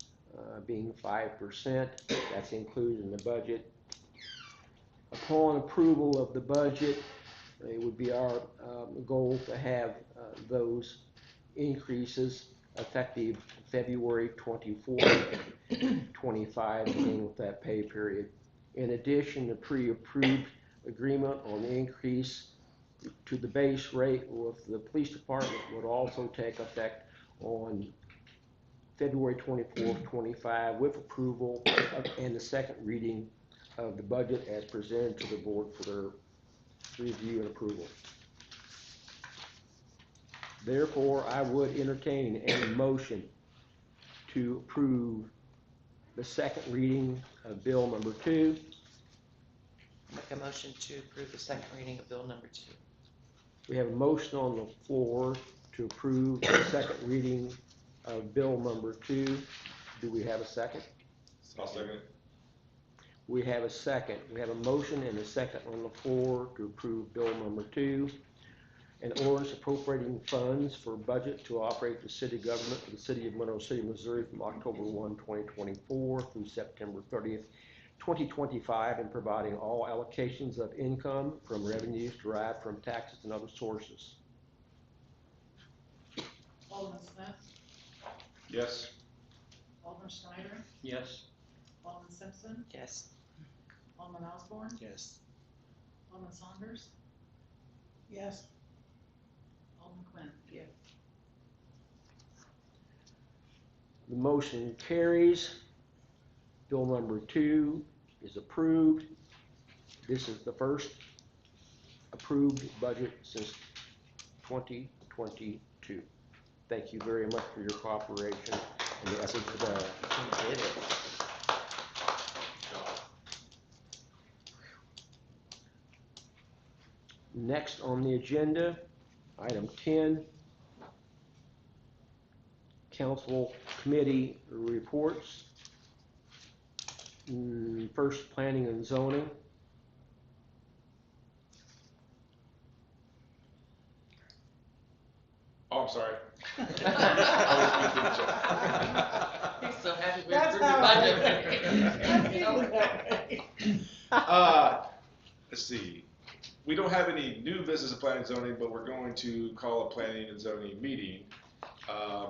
being 5%. That's included in the budget. Upon approval of the budget, it would be our goal to have those increases effective February 24th, 25, beginning with that pay period. In addition, the pre-approved agreement on the increase to the base rate with the police department would also take effect on February 24th, 25, with approval and the second reading of the budget as presented to the board for their review and approval. Therefore, I would entertain a motion to approve the second reading of bill number 2. Make a motion to approve the second reading of bill number 2. We have a motion on the floor to approve the second reading of bill number 2. Do we have a second? I'll second it. We have a second. We have a motion and a second on the floor to approve bill number 2. An ordinance appropriating funds for budget to operate the city government for the city of Monroe City, Missouri from October 1, 2024 through September 30th, 2025, and providing all allocations of income from revenues derived from taxes and other sources. Alderman Smith, Yes. Alderman Schneider, Yes. Alderman Simpson, Yes. Alderman Osborne, Yes. Alderman Saunders, Yes. Alderman Quinn. Yeah. The motion carries. Bill number 2 is approved. This is the first approved budget since 2022. Thank you very much for your cooperation and the efforts today. We did it. Next on the agenda, item 10, council committee reports. First, planning and zoning. Oh, I'm sorry. He's so happy we That's approved the how budget. Let's see. We don't have any new business of planning and zoning, but we're going to call a planning and zoning meeting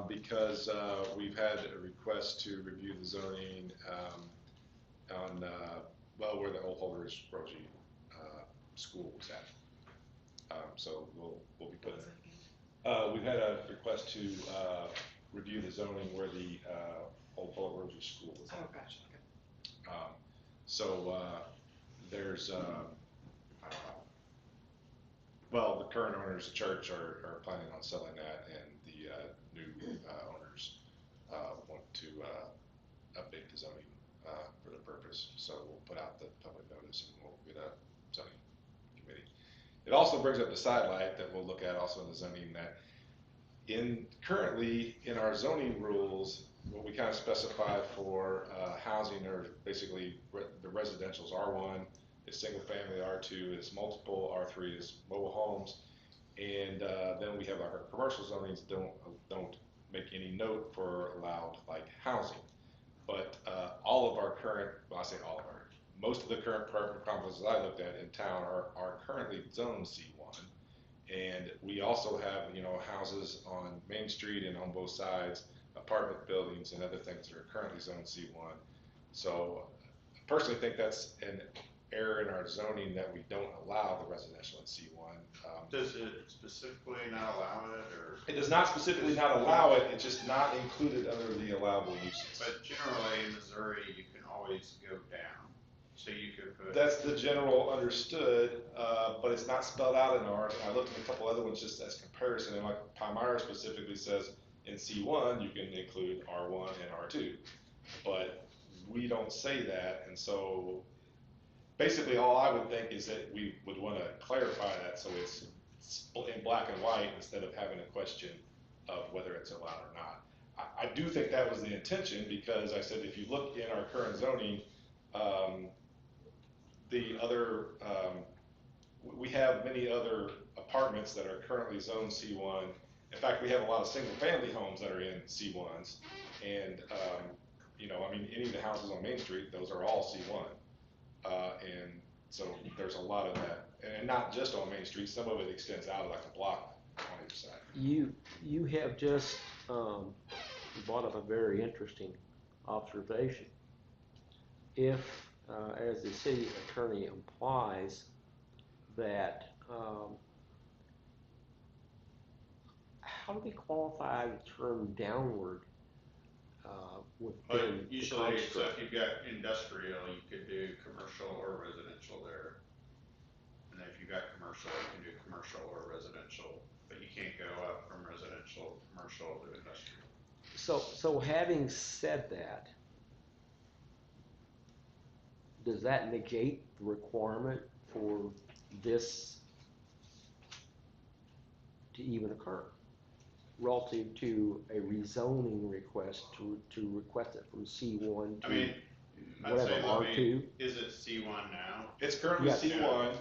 because we've had a request to review the zoning on, where the old Holders Rosie school was at. So we'll be putting, we've had a request to review the zoning where the old Holders Rosie school was at. Oh, gosh, okay. There's, well, the current owners of the church are planning on selling that, and the new owners want to update the zoning for the purpose. So we'll put out the public notice and we'll get a zoning committee. It also brings up the sidelight that we'll look at also in the zoning, that currently in our zoning rules, what we kind of specify for housing are basically the residential's R1, is single family, R2 is multiple, R3 is mobile homes, and then we have our commercial zonings don't make any note for allowed like housing. But all of our current, well, I say all of our, most of the current apartment complexes I looked at in town are currently zoned C1, and we also have houses on Main Street and on both sides, apartment buildings and other things that are currently zoned C1. So I personally think that's an error in our zoning that we don't allow the residential in C1. Does it specifically not allow it, or? It does not specifically not allow it, it's just not included under the allowable uses. But generally in Missouri, you can always go down, so you could put. That's the general understood, but it's not spelled out in ours. I looked at a couple other ones just as comparison, and like Palmyra specifically says in C1 you can include R1 and R2, but we don't say that, and so basically all I would think is that we would want to clarify that so it's in black and white instead of having a question of whether it's allowed or not. I do think that was the intention, because I said if you look in our current zoning, we have many other apartments that are currently zoned C1. In fact, we have a lot of single family homes that are in C1s, and any of the houses on Main Street, those are all C1. And So there's a lot of that, and not just on Main Street, some of it extends out like a block on either side. You have just brought up a very interesting observation. If, as the city attorney implies, that how do we qualify the term downward within But the usually, so construct? if you've got industrial, you could do commercial or residential there. And if you've got commercial, you can do commercial or residential, but you can't go up from residential, commercial to industrial. So having said that, does that negate the requirement for this to even occur relative to a rezoning request to request it from C1 I to mean, I'd whatever, say, R2? is it C1 now? It's currently Yes. C1,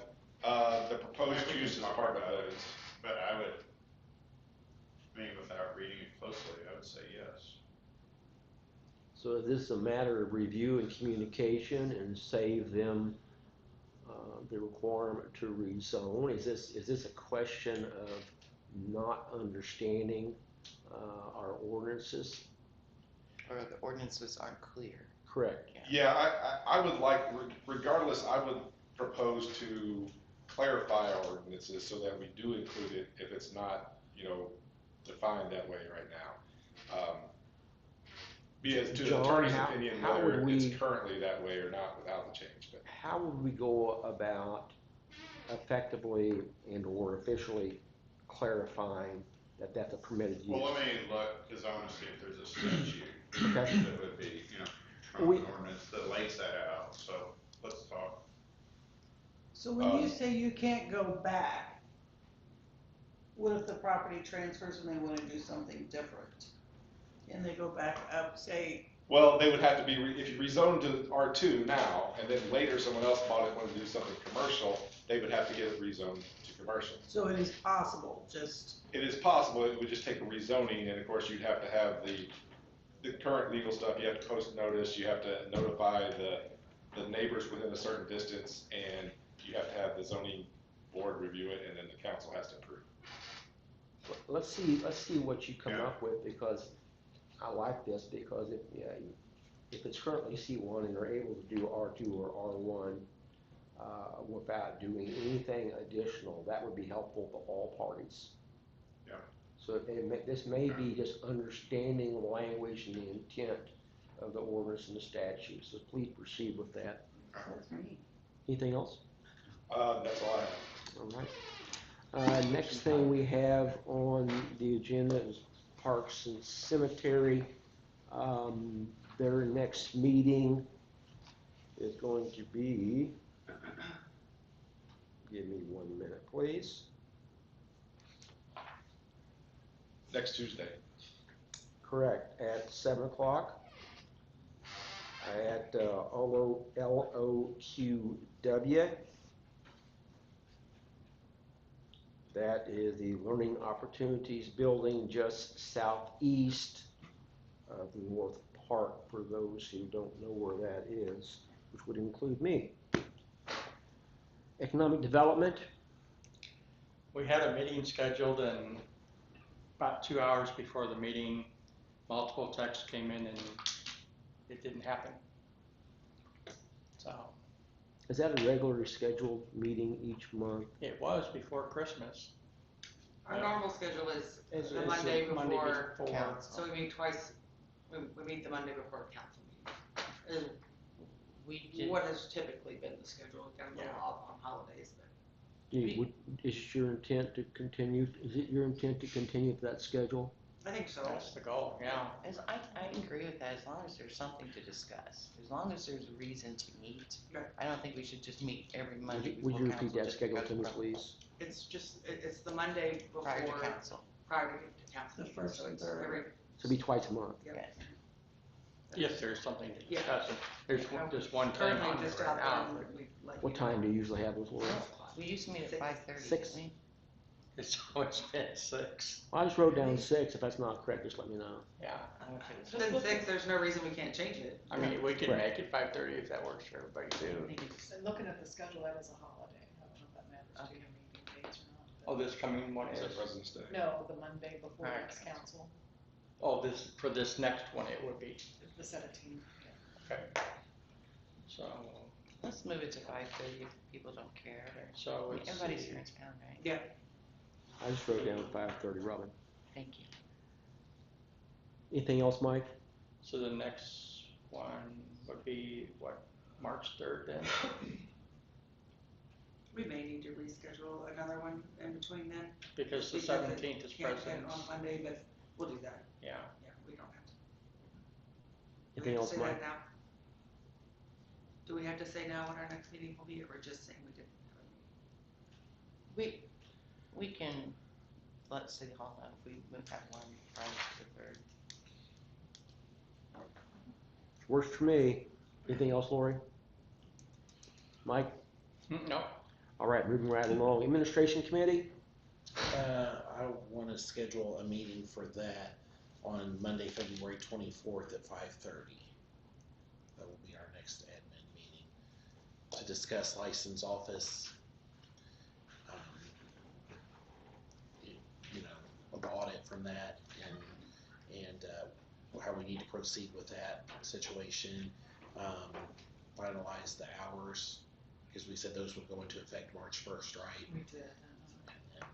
the proposed We can use is talk apartment about it, buildings. But I mean, without reading it closely, I would say yes. So is this a matter of review and communication and save them the requirement to rezone? Is this a question of not understanding our ordinances? Or the ordinances aren't clear. Correct. Yeah, I would like, regardless, I would propose to clarify our ordinances so that we do include it if it's not, defined that way right now. Be as to the John, attorney's how- opinion how would whether it's we- currently that way or not without the change. But How would we go about effectively and or officially clarifying that that's a permitted use? Well, let me look, because I want to see if there's a statute Okay. that would be, from an ordinance that lays that out, so let's talk. So when you say you can't go back, what if the property transfers and they wanna do something different? And they go back up, say, well, they would have to be, if you rezoned to R2 now, and then later someone else bought it, wanted to do something commercial, they would have to get it rezoned to commercial. so it is possible, just, It is possible, it would just take a rezoning, and of course, you'd have to have the current legal stuff, you have to post notice, you have to notify the neighbors within a certain distance, and you have to have the zoning board review it, and then the council has to approve. Let's see what you come Yeah. up with, because I like this, because if it's currently C1 and they're able to do R2 or R1 without doing anything additional, that would be helpful to all parties. Yeah. So this may be just understanding the language and the intent of the ordinance and the statute, so please proceed with that. that's me. Anything else? That's all I have. All right. Next thing we have on the agenda is Parks and Cemetery. Their next meeting is going to be, give me 1 minute, please. Next Tuesday. Correct, at 7 o'clock at LOQW. That is the Learning Opportunities Building just southeast of the North Park, for those who don't know where that is, which would include me. Economic Development, We had a meeting scheduled, and about 2 hours before the meeting, multiple texts came in and it didn't happen. So is that a regularly scheduled meeting each month? it was before Christmas. Our normal schedule is It's the Monday Monday before, before. Council. so we meet twice, we meet the Monday before council meeting. We Is did, what has typically been the schedule, kind of Yeah. off on holidays, but. Is your intent to continue, is it your intent to continue with that schedule? I think so. That's the goal, yeah. I agree with that, as long as there's something to discuss, as long as there's a reason to meet. Right. I don't think we should just meet every Monday Would before you council. repeat that just schedule because to me, of please? It's just, it's the Monday before, prior to council. prior to council The meeting, first so and it's third. every, So it'll be twice a month. Yep. Yes. If there's something to Yeah. discuss, and there's just one thing currently on there just right out now. there, we like. What time do you usually have those orders? We used to meet at 5:30, Six. didn't It's always been 6, I just wrote down 6. If that's not correct, just let me know. yeah. It's been 6, there's no reason we can't change it. I mean, we could Correct. make it 5:30 if that works for everybody too. And looking at the schedule, that is a holiday. I don't know if that matters to you, meeting dates or not. Oh, this coming one Is is, that President's Day? No, the Monday before Alright. next council, oh, this, for this next one it would be, the 17th. okay. So, Let's move it to 5:30 if people don't care. so it's. Everybody's here in town, right? Yeah. I just wrote down 5:30, Robin. Thank you. Anything else, Mike? So the next one would be, what, March 3rd then? We may need to reschedule another one in between then. Because the Because it 17th is can't fit President's, on Monday, but we'll do that. yeah. Yeah, we don't have to. Do we Anything have to else, say that Mike? now? Do we have to say now what our next meeting will be, or we're just saying we didn't have a meeting? We can let City Hall know if we have one prior to the 3rd. Works for me. Anything else, Lori? Mike? No, All right, moving right along. Administration Committee? I wanna schedule a meeting for that on Monday, February 24th at 5:30. That will be our next admin meeting to discuss license office, you know, the audit from that and how we need to proceed with that situation. Finalize the hours, because we said those would go into effect March 1st, right? We did. And,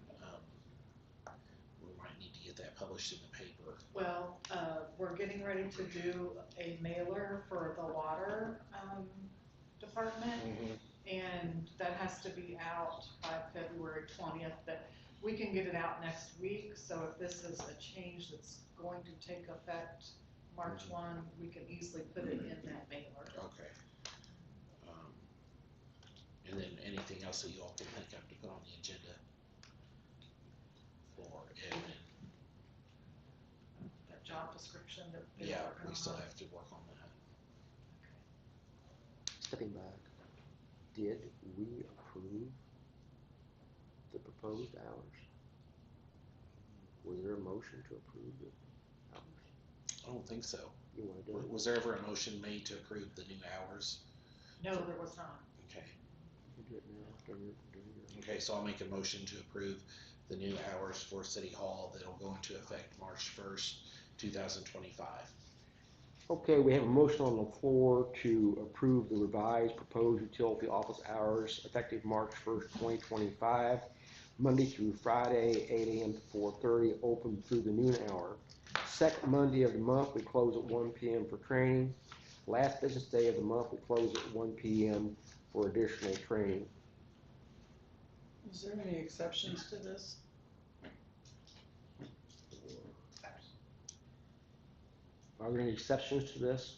we might need to get that published in the paper. Well, we're getting ready to do a mailer for the water, department. And that has to be out by February 20th, but we can get it out next week. So if this is a change that's going to take effect March 1, we can easily put it in that mailer. Okay. And then anything else that you all can think of to put on the agenda for admin? That job description that. they're Yeah, working we still on. have to work on that. Stepping back, did we approve the proposed hours? Was there a motion to approve the hours? I don't think so. You wanna do it? Was there ever a motion made to approve the new hours? No, there was not. Okay. You do it now, during your. Okay, so I'll make a motion to approve the new hours for City Hall that'll go into effect March 1st, 2025. Okay, we have a motion on the floor to approve the revised proposed utility office hours effective March 1st, 2025, Monday through Friday, 8 a.m. to 4:30, open through the noon hour. Second Monday of the month, we close at 1 p.m. for training. Last business day of the month, we close at 1 p.m. for additional training. Is there any exceptions to this? Are there any exceptions to this?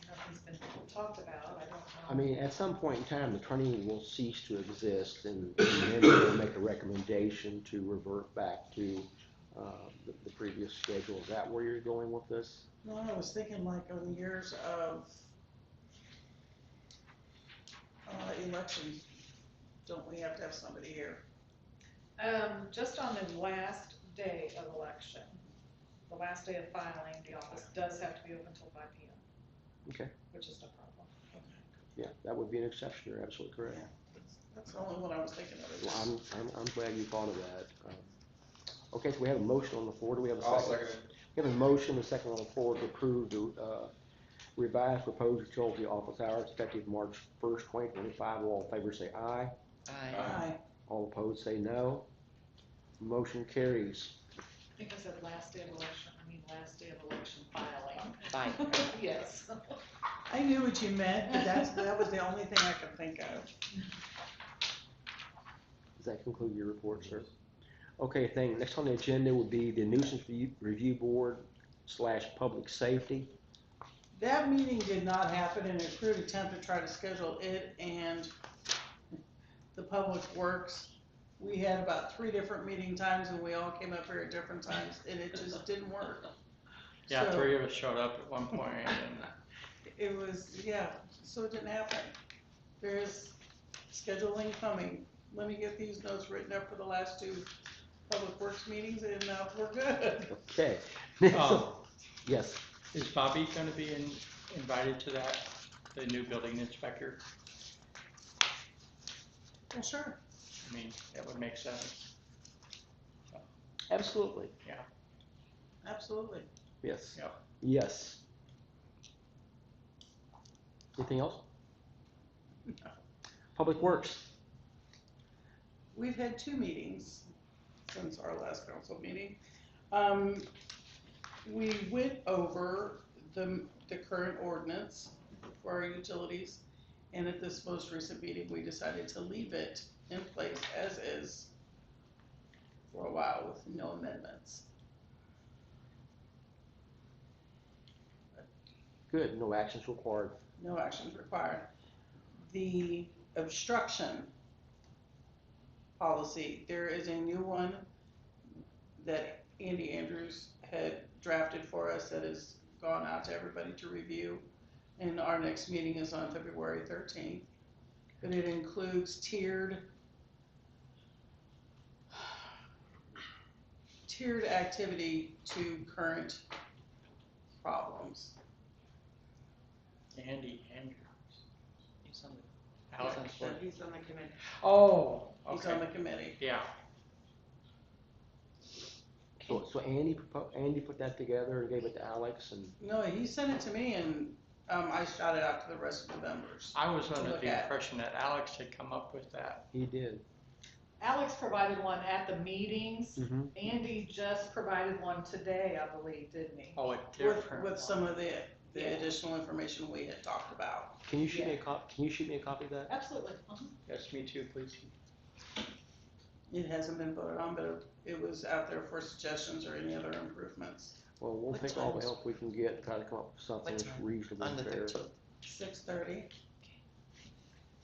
Nothing's been talked about, I don't know. I mean, at some point in time, the training will cease to exist, and then we'll make a recommendation to revert back to the previous schedule. Is that where you're going with this? No, I was thinking like on years of elections, don't we have to have somebody here? Just on the last day of election, the last day of filing, the office does have to be open till 5 p.m. Okay. Which is no problem. Yeah, that would be an exception. You're absolutely correct. That's the only one I was thinking of. Well, I'm glad you thought of that. Okay, so we have a motion on the floor. Do we have a second? I'll second it. We have a motion, a second on the floor to approve the revised proposed utility office hours effective March 1st, 2025. All in favor say aye. Aye. All opposed say no. Motion carries. I think I said last day of election, last day of election filing. Fine. Yes. I knew what you meant, but that was the only thing I could think of. Does that conclude your report, sir? Okay, next on the agenda would be the nuisance review board / public safety. That meeting did not happen, and a crude attempt to try to schedule it and the public works. We had about 3 different meeting times, and we all came up here at different times, and it just didn't work. Yeah, So- 3 of us showed up at one point and It was, yeah, so it didn't happen. There's scheduling coming. let me get these notes written up for the last two Public Works meetings and, we're good. Okay. Um, Yes, Is Bobby gonna be invited to that, the new building inspector? Well, sure, I mean, that would make sense. absolutely. absolutely. Yes. Yep. Yes. Anything else? Public Works. We've had two meetings since our last council meeting. We went over the current ordinance for our utilities, and at this most recent meeting, we decided to leave it in place as is for a while with no amendments. Good, no actions required. No actions required. The obstruction policy, there is a new one that Andy Andrews had drafted for us that has gone out to everybody to review. And our next meeting is on February 13th. But it includes tiered activity to current problems. Andy Andrews. He's on the, Alex. he's on the board. He's on the committee. Oh, He's on okay, the committee. yeah. So Andy put that together and gave it to Alex and, No, he sent it to me and, I shot it out to the rest of the members. I was to under look the at. impression that Alex had come up with that. he did. Alex provided one at the meetings. Mm-hmm. Andy just provided one today, I believe, didn't he? Oh, a With, different with some one. of the Yeah. additional information we had talked about. Can you shoot me a Yeah. can you shoot me a copy of that? Absolutely. Yes, me too, please. It hasn't been voted on, but it was out there for suggestions or any other improvements. Well, we'll What take all the times? help we can get, try to come up with something What that's time? reasonable On and the fair. 13th. 6:30.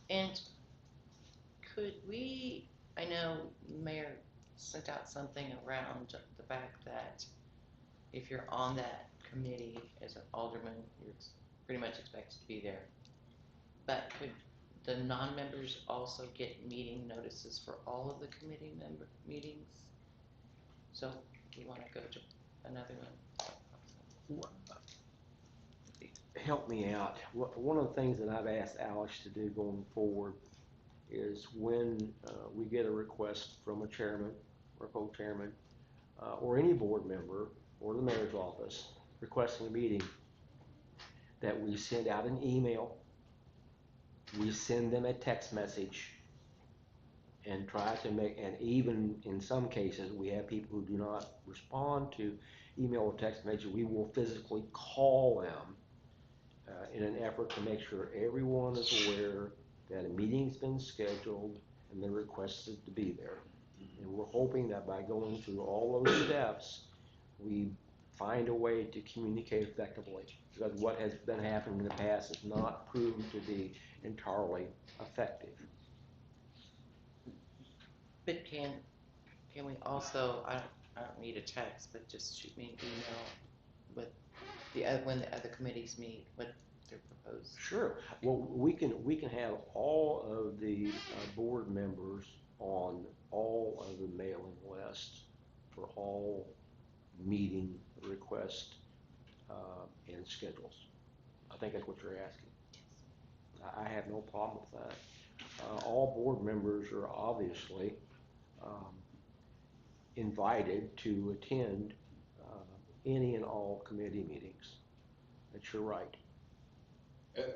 And could we, I know Mayor sent out something around the fact that if you're on that committee as an alderman, you're pretty much expected to be there. But could the non-members also get meeting notices for all of the committee member meetings? So we wanna go to another one? Help me out. One of the things that I've asked Alex to do going forward is when we get a request from a chairman or co-chairman or any board member or the mayor's office requesting a meeting, that we send out an email, we send them a text message, and try to make, and even in some cases, we have people who do not respond to email or text messages, we will physically call them in an effort to make sure everyone is aware that a meeting's been scheduled and they're requested to be there. And we're hoping that by going through all those steps, we find a way to communicate effectively. Because what has been happening in the past has not proven to be entirely effective. But can we also, I don't need a text, but just shoot me an email with when the other committees meet, what they're proposed. Sure. Well, we can have all of the board members on all of the mailing lists for all meeting requests and schedules. I think that's what you're asking. I have no problem with that. All board members are obviously invited to attend any and all committee meetings. That's your right. And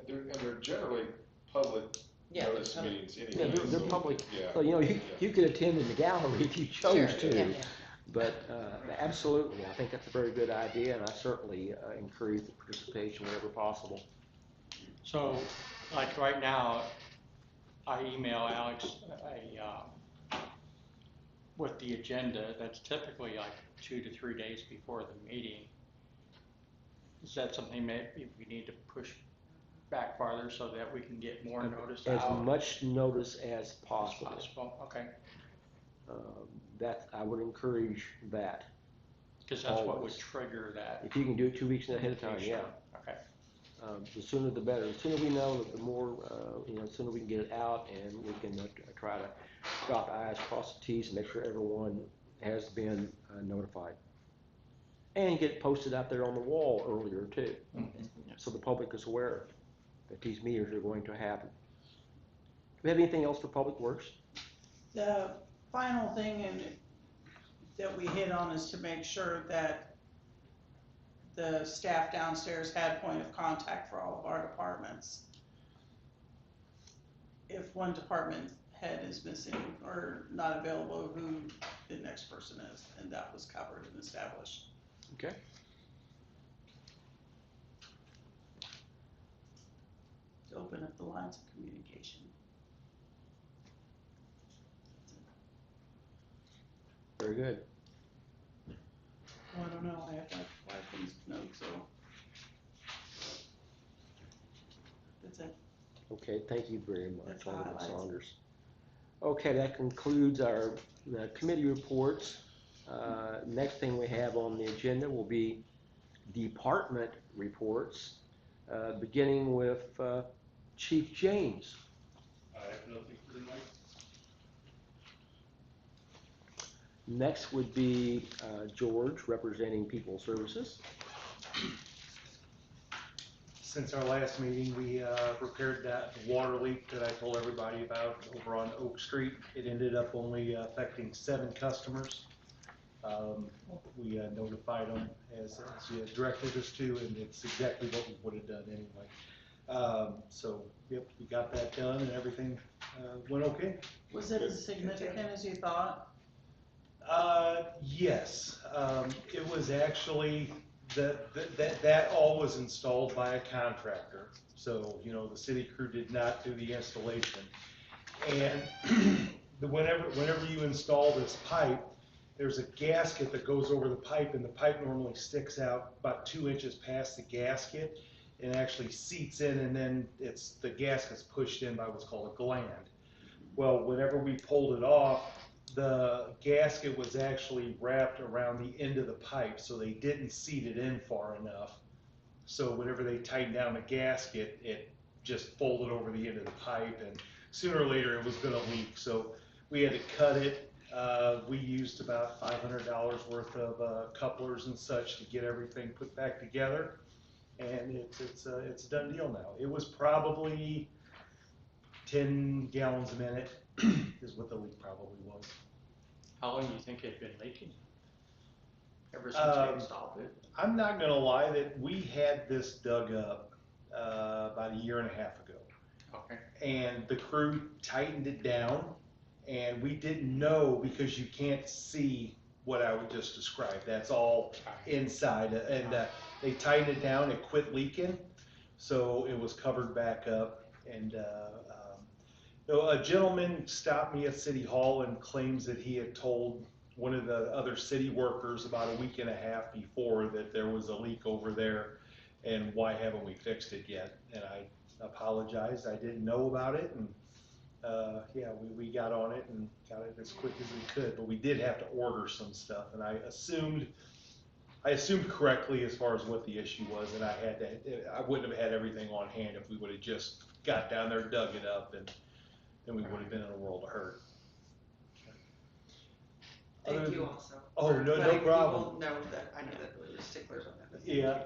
they're generally public Yeah, notice public. meetings Yeah, anyway. they're so, public. Yeah. So, you could attend in the gallery if you chose Sure, to. yeah. But absolutely, I think that's a very good idea, and I certainly encourage the participation whenever possible. So, like right now, I email Alex with the agenda, that's typically like 2 to 3 days before the meeting. Is that something maybe we need to push back farther so that we can get more notice As out? much notice as As possible. okay, That, I would encourage that. because that's what would Always. trigger that. If you can do it 2 weeks ahead of time, yeah. Okay. The sooner the better. The sooner we know, the more, the sooner we can get it out and we can try to dot the i's, cross the t's, and make sure everyone has been notified. And get it posted out there on the wall earlier too, so the public is aware that these meters are going to happen. Do we have anything else for Public Works? The final thing that we hit on is to make sure that the staff downstairs had point of contact for all of our departments. If one department head is missing or not available, who the next person is, and that was covered and established. Okay. To open up the lines of communication. Very good. Well, I don't know, I have like 5 things to note, so. That's it. Okay, thank you very much, That's Alderman highlights. Saunders. Okay, that concludes the committee reports. Next thing we have on the agenda will be department reports, beginning with Chief James. I have nothing for tonight. Next would be George, representing People Services. Since our last meeting, we repaired that water leak that I told everybody about over on Oak Street. It ended up only affecting 7 customers. We notified them as you directed us to, and it's exactly what we would have done anyway. So, yep, we got that done and everything went okay. Was it as significant as you thought? Yes, it was actually, that all was installed by a contractor. So, the city crew did not do the installation. And whenever you install this pipe, there's a gasket that goes over the pipe, and the pipe normally sticks out about 2 inches past the gasket and actually seats in, and then the gasket's pushed in by what's called a gland. Well, whenever we pulled it off, the gasket was actually wrapped around the end of the pipe, so they didn't seat it in far enough. So whenever they tightened down the gasket, it just folded over the end of the pipe, and sooner or later it was going to leak. So we had to cut it. We used about $500 worth of couplers and such to get everything put back together, and it's a done deal now. It was probably 10 gallons a minute is what the leak probably was. How long do you think it's been leaking? Ever since we installed it? I'm not gonna lie that we had this dug up about 1.5 years ago. Okay. And the crew tightened it down, and we didn't know because you can't see what I would just describe. That's all inside, and they tightened it down, it quit leaking, so it was covered back up. And a gentleman stopped me at City Hall and claims that he had told one of the other city workers about 1.5 weeks before that there was a leak over there, and why haven't we fixed it yet? And I apologized, I didn't know about it, and yeah, we got on it and got it as quick as we could, but we did have to order some stuff, and I assumed correctly as far as what the issue was, and I wouldn't have had everything on hand if we would have just got down there, dug it up, and we would have been in a world of hurt. Thank you also. Oh, for no letting problem. people know that, I know that we were sticklers on that. Yeah.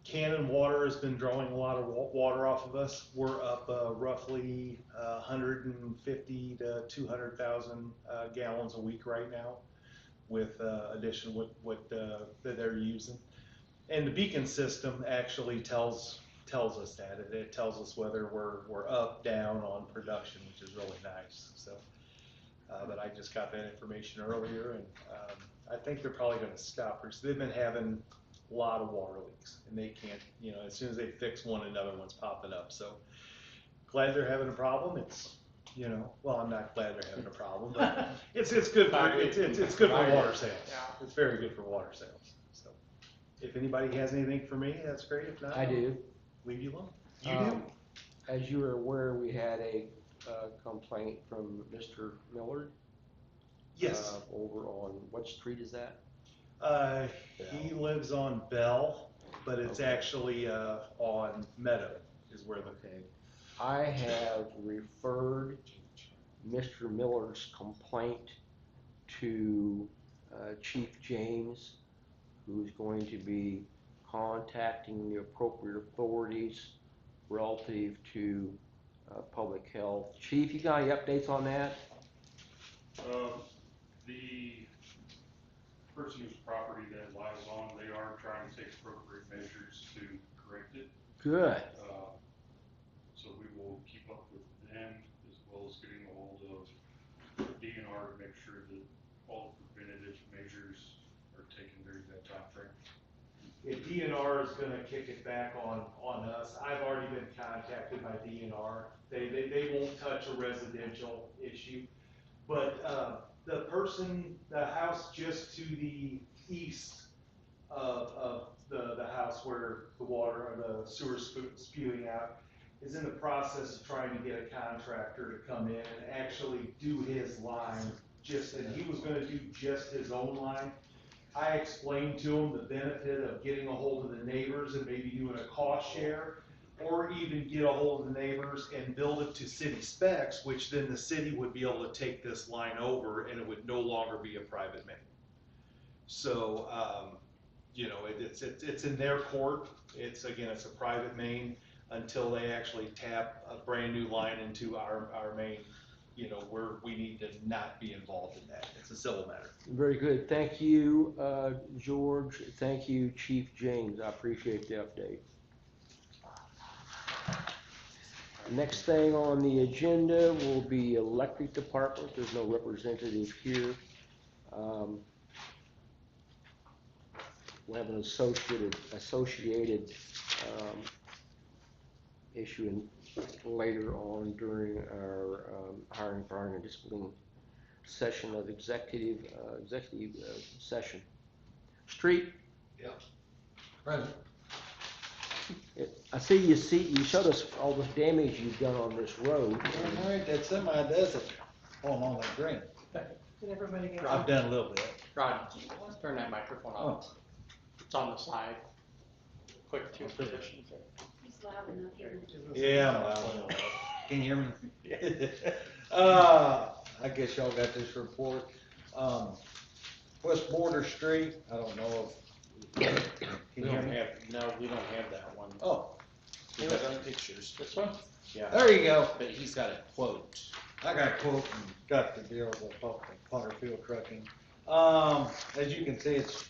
Cannon Water has been drawing a lot of water off of us. We're up roughly 150 to 200,000 gallons a week right now, with addition what that they're using. And the beacon system actually tells us that. It tells us whether we're up, down on production, which is really nice. So, but I just got that information earlier, and I think they're probably going to stop. So they've been having a lot of water leaks, and they can't, as soon as they fix one, another one's popping up. So glad they're having a problem. It's, well, I'm not glad they're having a problem, but it's good for it's good for water sales. Yeah. It's very good for water sales. So if anybody has anything for me, that's great. If not, I do. Leave you alone. You do? As you are aware, we had a complaint from Mr. Millard. Yes. Over on, what street is that? He lives on Bell. but it's Okay. actually, on Meadow is where the, Okay. I have referred Mr. Miller's complaint to Chief James, who's going to be contacting the appropriate authorities relative to public health. Chief, you got any updates on that? The person whose property that lies on, they are trying to take appropriate measures to correct it. Good. So we will keep up with them as well as getting a hold of DNR to make sure that all preventative measures are taken during that time frame. if DNR is gonna kick it back on us, I've already been contacted by DNR. They won't touch a residential issue. But, the house just to the east of the house where the water or the sewer spewing out is in the process of trying to get a contractor to come in and actually do his line and he was gonna do just his own line. I explained to him the benefit of getting a hold of the neighbors and maybe doing a cost share, or even get a hold of the neighbors and build it to city specs, which then the city would be able to take this line over and it would no longer be a private main. So, it's in their court. It's a private main until they actually tap a brand new line into our main, where we need to not be involved in that. It's a civil matter. Very good. Thank you, George. Thank you, Chief James. I appreciate the update. Next thing on the agenda will be electric department. There's no representative here. We'll have an associated issue later on during our hiring, firing, and disciplining session of executive session. Street. Yep. Present. I see you showed us all the damage you've done on this road. All right, that semi does it. On that green. Did everybody get I've done a little bit. Rod, turn that microphone on. Oh. It's on the side. Quick two positions. He's loud enough here. Yeah, I'm loud. Can you hear me? I guess y'all got this report. West Border Street, I don't know if, We can you hear don't me? have, no, we don't have that one. Oh, We got pictures. This one? Yeah, there you go. but he's got a quote. I got a quote and got the deal with Potter Field Trucking. As you can see, it's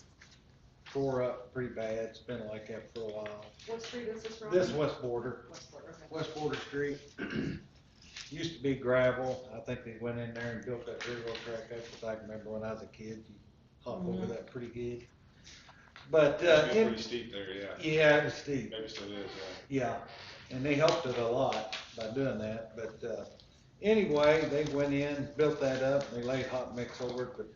tore up pretty bad. It's been like that for a while. What street is this from? This West Border, West Border, okay. West Border Street. Used to be gravel. I think they went in there and built that railroad track up, because I can remember when I was a kid, you hop over that pretty good. But, It's pretty steep there, yeah. yeah, it was steep. Maybe still is, Yeah, and they helped it a lot by doing that, but, anyway, they went in, built that up, and they laid hot mix over it, but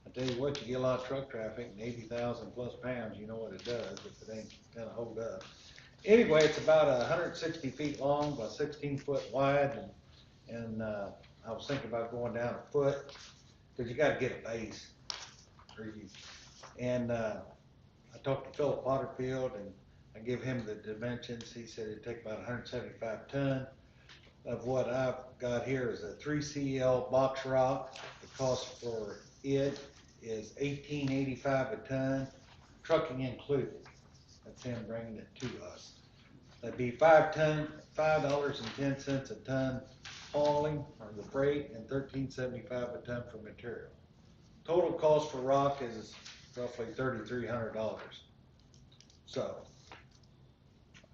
I tell you what, you get a lot of truck traffic, and 80,000 plus pounds, you know what it does, if it ain't gonna hold up. Anyway, it's about 160 feet long by 16 foot wide, and I was thinking about going down a foot, cause you gotta get a base. And, I talked to Philip Potterfield, and I give him the dimensions. He said it'd take about 175 ton. Of what I've got here is a 3CL box rock. The cost for it is $18.85 a ton, trucking included. That's him bringing it to us. That'd be $5.10 a ton hauling or the freight, and $13.75 a ton for material. Total cost for rock is roughly $3,300. So,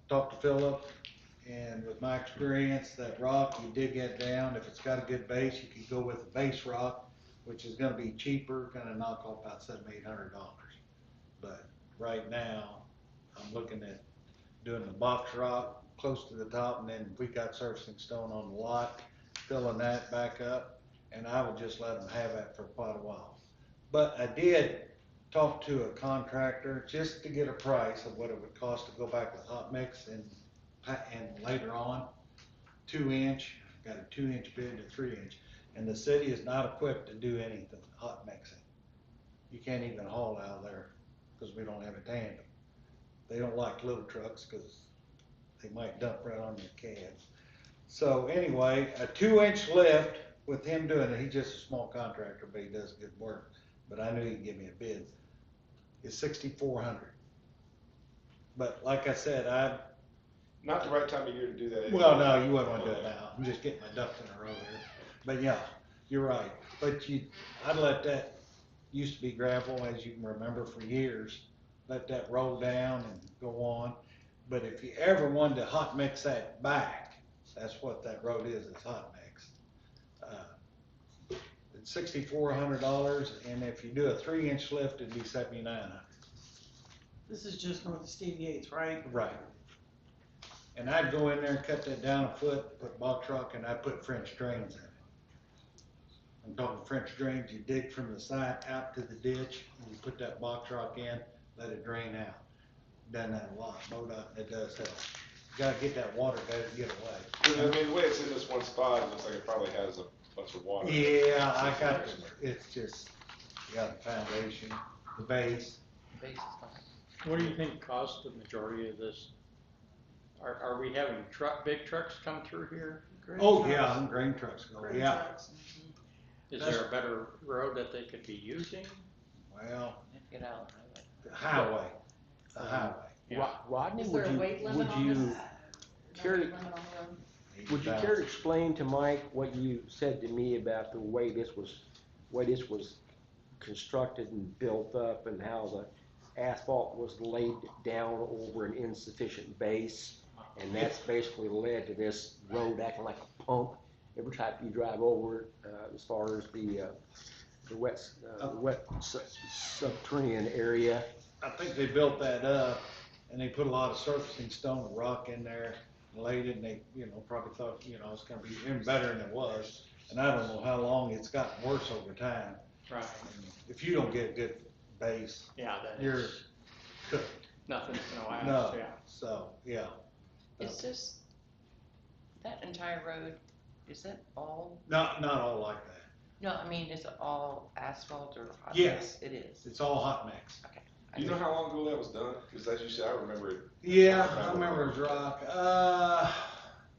talked to Philip, and with my experience, that rock, you dig that down, if it's got a good base, you can go with a base rock, which is gonna be cheaper, gonna knock off about $700-800. But right now, I'm looking at doing the box rock close to the top, and then we got surfacing stone on the lot, filling that back up, and I would just let them have that for quite a while. But I did talk to a contractor just to get a price of what it would cost to go back with hot mix and later on, 2-inch, got a 2-inch bid and a 3-inch, and the city is not equipped to do anything hot mixing. You can't even haul out there because we don't have a tandem. They don't like little trucks, cause they might dump right on your cab. So anyway, a 2-inch lift with him doing it, he's just a small contractor, but he does good work. But I knew he'd give me a bid. It's 6,400. But like I said, Not the right time of year to do that. well, no, you wouldn't wanna do it now. I'm just getting my ducks in a row here. But yeah, you're right. But I'd let that, used to be gravel, as you can remember, for years. Let that roll down and go on. But if you ever wanted to hot mix that back, that's what that road is hot mix. It's $6,400, and if you do a 3-inch lift, it'd be $7,900. This is just north of Stevie Yates, right? Right. And I'd go in there and cut that down a foot, put box rock, and I'd put French drains in it. I'm talking French drains, you dig from the side out to the ditch, and you put that box rock in, let it drain out. Done that a lot, MoDOT, it does help. You gotta get that water, gotta get away. I mean, the way it's in this one spot, it looks like it probably has a bunch of water. Yeah, I got, it's just, you got the foundation, the base. Base is fine. What do you think caused the majority of this? Are we having big trucks come through here? Grain Oh, trucks. yeah, them grain trucks go, Grain yeah. trucks. Is there a better road that they could be using? Well, Get out. the highway, the highway. Yeah. Rodney, Is there a weight limit on this? No care weight to- limit on the road? would you care to explain to Mike what you said to me about the way this was constructed and built up and how the asphalt was laid down over an insufficient base? And that's basically led to this road acting like a pump every time you drive over it, as far as the wet subterranean area. I think they built that up, and they put a lot of surfacing stone and rock in there, and laid it, and they, probably thought, it's gonna be even better than it was. And I don't know how long it's gotten worse over time. Right. And if you don't get a good base, Yeah, then you're it's, cooked. nothing's gonna last, No, yeah. so, yeah. Is this, that entire road, is that all, Not all like that. no, I mean, is it all asphalt or hot Yes. mix? It is. It's all hot mix. Do you know how long ago that was done? Because as you said, I remember it. Yeah, I remember it was rock.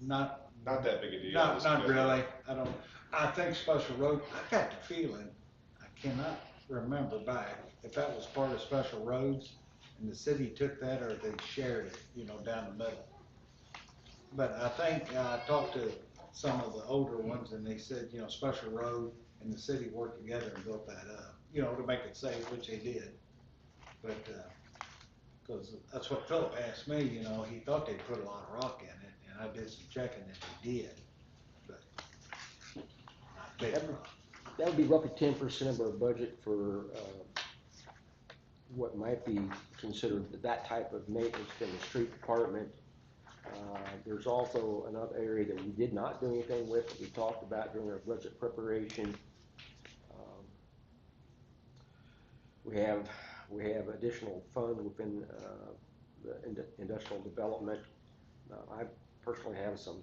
Not Not that big a deal. Not Just because- really. I think Special Road, I got the feeling, I cannot remember back if that was part of Special Roads and the city took that or they shared it, down the middle. But I think, I talked to some of the older ones and they said, Special Road and the city worked together and built that up, to make it safe, which they did. But, cause that's what Philip asked me, he thought they'd put a lot of rock in it, and I did some checking that they did, but not big rock. That would be roughly 10% of our budget for what might be considered that type of maintenance in the street department. There's also another area that we did not do anything with, that we talked about during our budget preparation. We have additional funds within the industrial development. I personally have some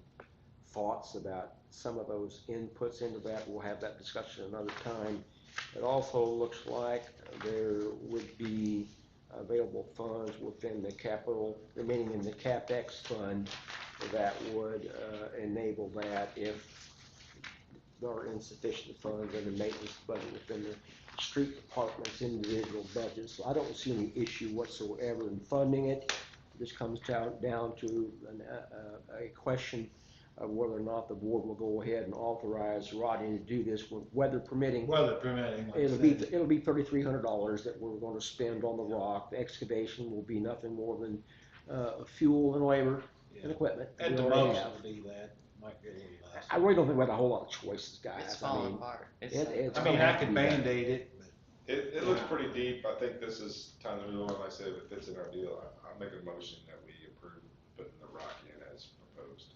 thoughts about some of those inputs into that. We'll have that discussion another time. It also looks like there would be available funds within the capital, remaining in the CapEx fund, that would enable that if there are insufficient funds in the maintenance budget within the street department's individual budgets. So I don't see any issue whatsoever in funding it. This comes down to a question of whether or not the board will go ahead and authorize Rodney to do this, weather permitting. Weather permitting, like I It'll said. be $3,300 that we're going to spend on the rock. The excavation will be nothing more than fuel and labor and equipment. At the We already most, have. it'll be that, might be a little less. I really don't think we have a whole lot of choices, guys. It's I falling mean, apart. it's I mean, gonna I have to could be done. Band-Aid it, but. It looks pretty deep. I think this is time to move on. Like I said, if it fits in our deal, I'll make a motion that we approve putting the rock in as proposed.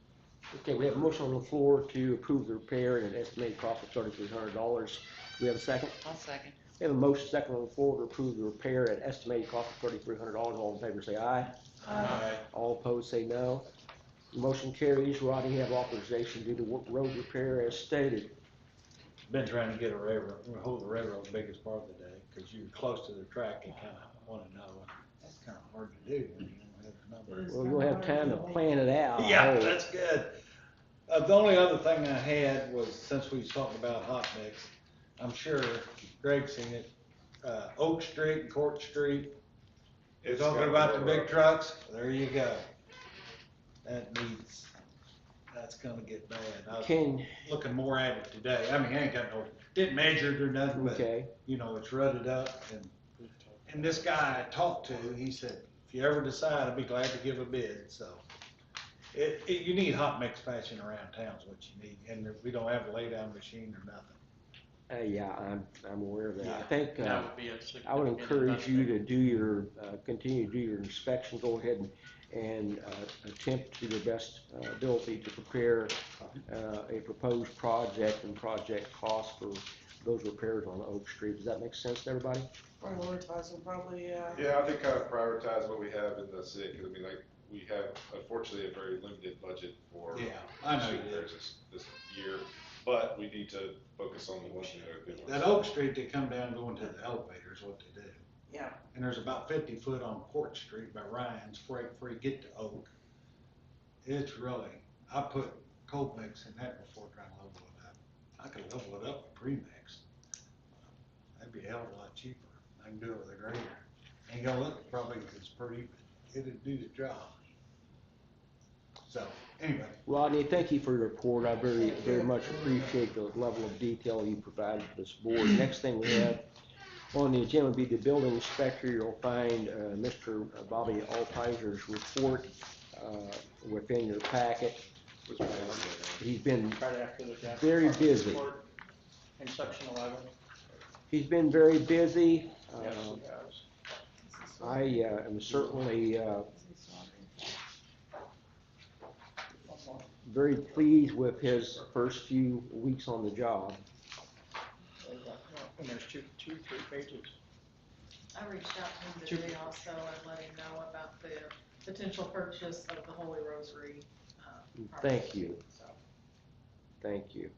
Okay, we have a motion on the floor to approve the repair at an estimated cost of $3,300. Do we have a second? I'll second. We have a motion second on the floor to approve the repair at estimated cost of $3,300. All in favor say aye. Aye. All opposed say no. Motion carries. Rodney, you have authorization to do the road repair as stated. Been trying to get a railroad, hold the railroad the biggest part of the day, cause you're close to the track and kinda wanna know. kinda hard to do when you don't have the numbers. Well, you'll have time to plan it out. I Yeah, hope. that's good. The only other thing I had was, since we was talking about hot mix, I'm sure Greg's seen it, Oak Street and Court Street. You're It's talking got about the more big up. trucks, there you go. That's gonna get bad. I was Can, looking more at it today. I mean, I ain't got no, didn't measure it or nothing, but, okay, you know, it's rutted up. And this guy I talked to, he said, if you ever decide, I'd be glad to give a bid, so. You need hot mix patching around town is what you need, and we don't have a lay down machine or nothing. yeah, I'm aware of that. I Yeah. think, That would be a I would significant encourage you investment. to do your, continue to do your inspection, go ahead and attempt to your best ability to prepare a proposed project and project cost for those repairs on Oak Street. Does that make sense to everybody? Prioritizing probably, Yeah, I think kind of prioritize what we have in the city, because I mean, like, we have unfortunately a very limited budget for Yeah, I know street you do. repairs this year, but we need to focus on the ones that are good ones. That Oak Street, they come down going to the elevator is what they do. yeah. And there's about 50 foot on Court Street by Ryan's before you get to Oak. It's really, I put cold mix in that before trying to level it up. I could level it up with premix. That'd be a hell of a lot cheaper. I can do it with a grader. Ain't gonna look probably as pretty, but it'd do the job. So, anyway, Rodney, thank you for your report. I very much appreciate the level of detail you provided to this board. Next thing we have on the agenda would be the building inspector. You'll find Mr. Bobby Altizer's report within your packet. He's been Right after the draft. very busy. report In section 11. Very busy. Yes, it does. I am certainly very pleased with his first few weeks on the job. And there's three pages. I reached out to him today also and let him know about the potential purchase of the Holy Rosary. Thank you. Thank you.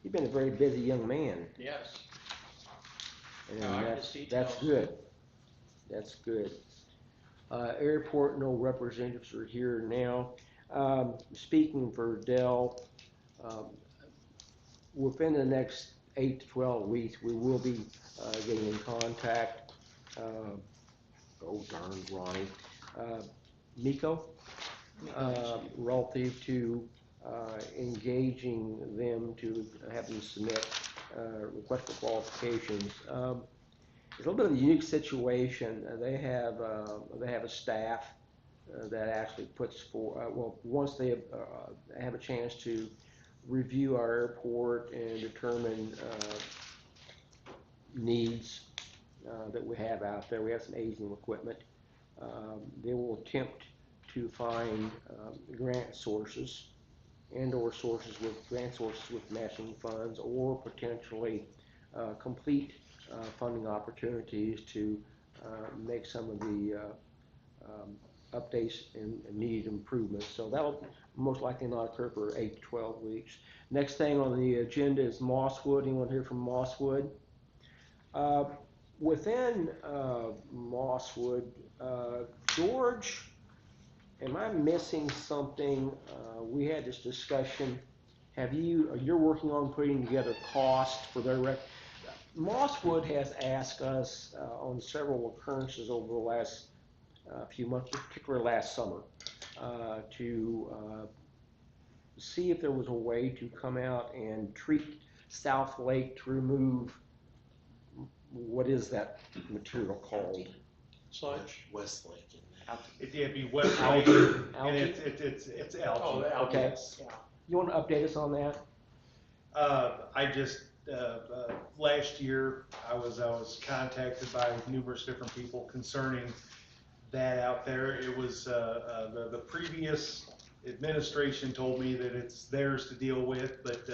You've been a very busy young man, Yes. and I like that's his details. good. That's good. Airport, no representatives are here now. Speaking for Dell, within the next 8 to 12 weeks, we will be getting in contact. Oh darn, Ronnie. Nico, relative to engaging them to have them submit request for qualifications. It's a little bit of a unique situation. They have a staff that actually puts for once they have a chance to review our airport and determine needs that we have out there. We have some aging equipment. They will attempt to find grant sources and/or grant sources with matching funds, or potentially complete funding opportunities to make some of the updates and needed improvements. So that will most likely not occur for 8 to 12 weeks. Next thing on the agenda is Mosswood. Anyone here from Mosswood? Within Mosswood, George, am I missing something? We had this discussion. You're working on putting together costs for their Mosswood has asked us on several occurrences over the last few months, particularly last summer, to see if there was a way to come out and treat South Lake to remove, what is that material called? Sludge. Westlake. It'd be West Algae. Lake, and Algae? it's Oh, algae. the algae. Okay. Yeah. You want to update us on that? I just, last year, I was contacted by numerous different people concerning that out there. It was, the previous administration told me that it's theirs to deal with, but,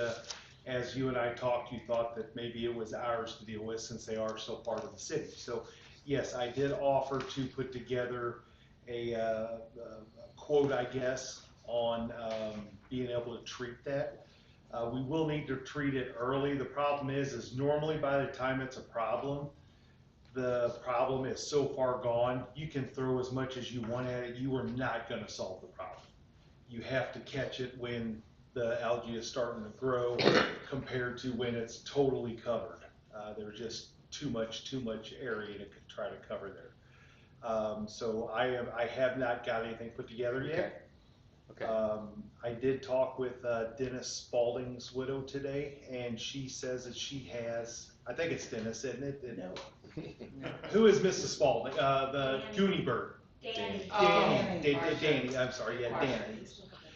as you and I talked, you thought that maybe it was ours to deal with since they are still part of the city. So, yes, I did offer to put together a quote, I guess, on being able to treat that. We will need to treat it early. The problem is normally by the time it's a problem, the problem is so far gone, you can throw as much as you want at it, you are not gonna solve the problem. You have to catch it when the algae is starting to grow compared to when it's totally covered. There's just too much area to try to cover there. So I have not got anything put together yet. Okay. I did talk with Dennis Spalding's widow today, and she says that she has, I think it's Dennis, isn't it? No. Who is Mrs. Spalding? The Goonie bird. Danny. Danny, I'm sorry, yeah, Danny.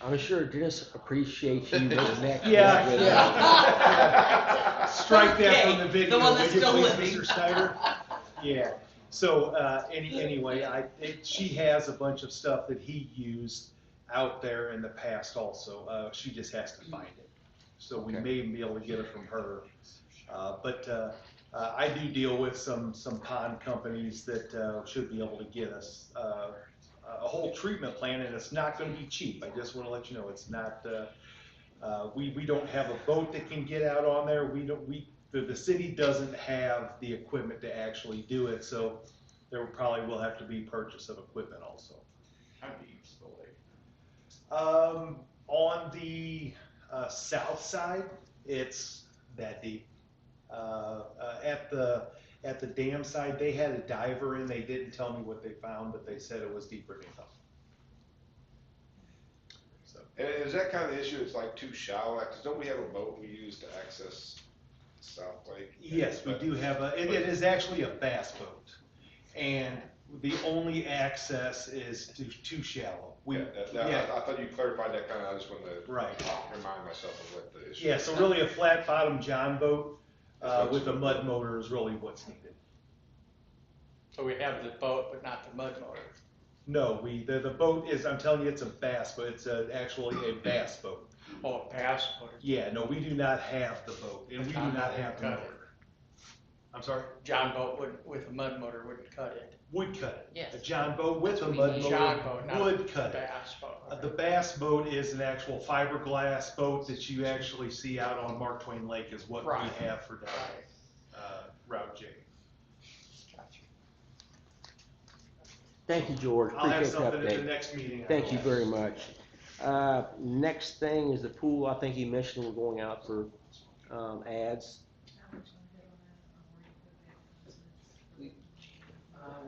I'm sure Dennis appreciates you with the neck. Yeah. Strike that from the video, the one that's will you still please, living. Mr. Snyder? Yeah, so, anyway, she has a bunch of stuff that he used out there in the past also, she just has to find it. So we Okay. may even be able to get it from her. But I do deal with some pond companies that should be able to get us a whole treatment plan, and it's not gonna be cheap. I just wanna let you know, it's not, we don't have a boat that can get out on there. The city doesn't have the equipment to actually do it, so there probably will have to be purchase of equipment also. How deep is the lake? On the south side, it's that deep. At the dam side, they had a diver in. They didn't tell me what they found, but they said it was deeper than that. So. And is that kind of the issue, it's like too shallow, because don't we have a boat we use to access South Lake? Yes, we do have it is actually a bass boat, and the only access is too shallow. I thought you clarified that kind of, I just wanted to Right. remind myself of what the issue is. Yeah, so really a flat bottom John boat with a mud motor is really what's needed. So we have the boat, but not the mud motor. No, the boat is, I'm telling you, it's a bass boat. It's actually a bass boat. Oh, a bass motor. Yeah, no, we do not have the boat, and we do not have the motor. I'm sorry? John boat with a mud motor wouldn't cut it. Would cut it. Yes. A John boat with a That's what mud we need. motor John boat, not would a cut it. bass boat. The bass boat is an actual fiberglass boat that you actually see out on Mark Twain Lake is what Right. we have for down Route J. Thank you, George. I'll have Appreciate the something at the update. next meeting. Thank you very much. Next thing is the pool. I think he mentioned we're going out for ads.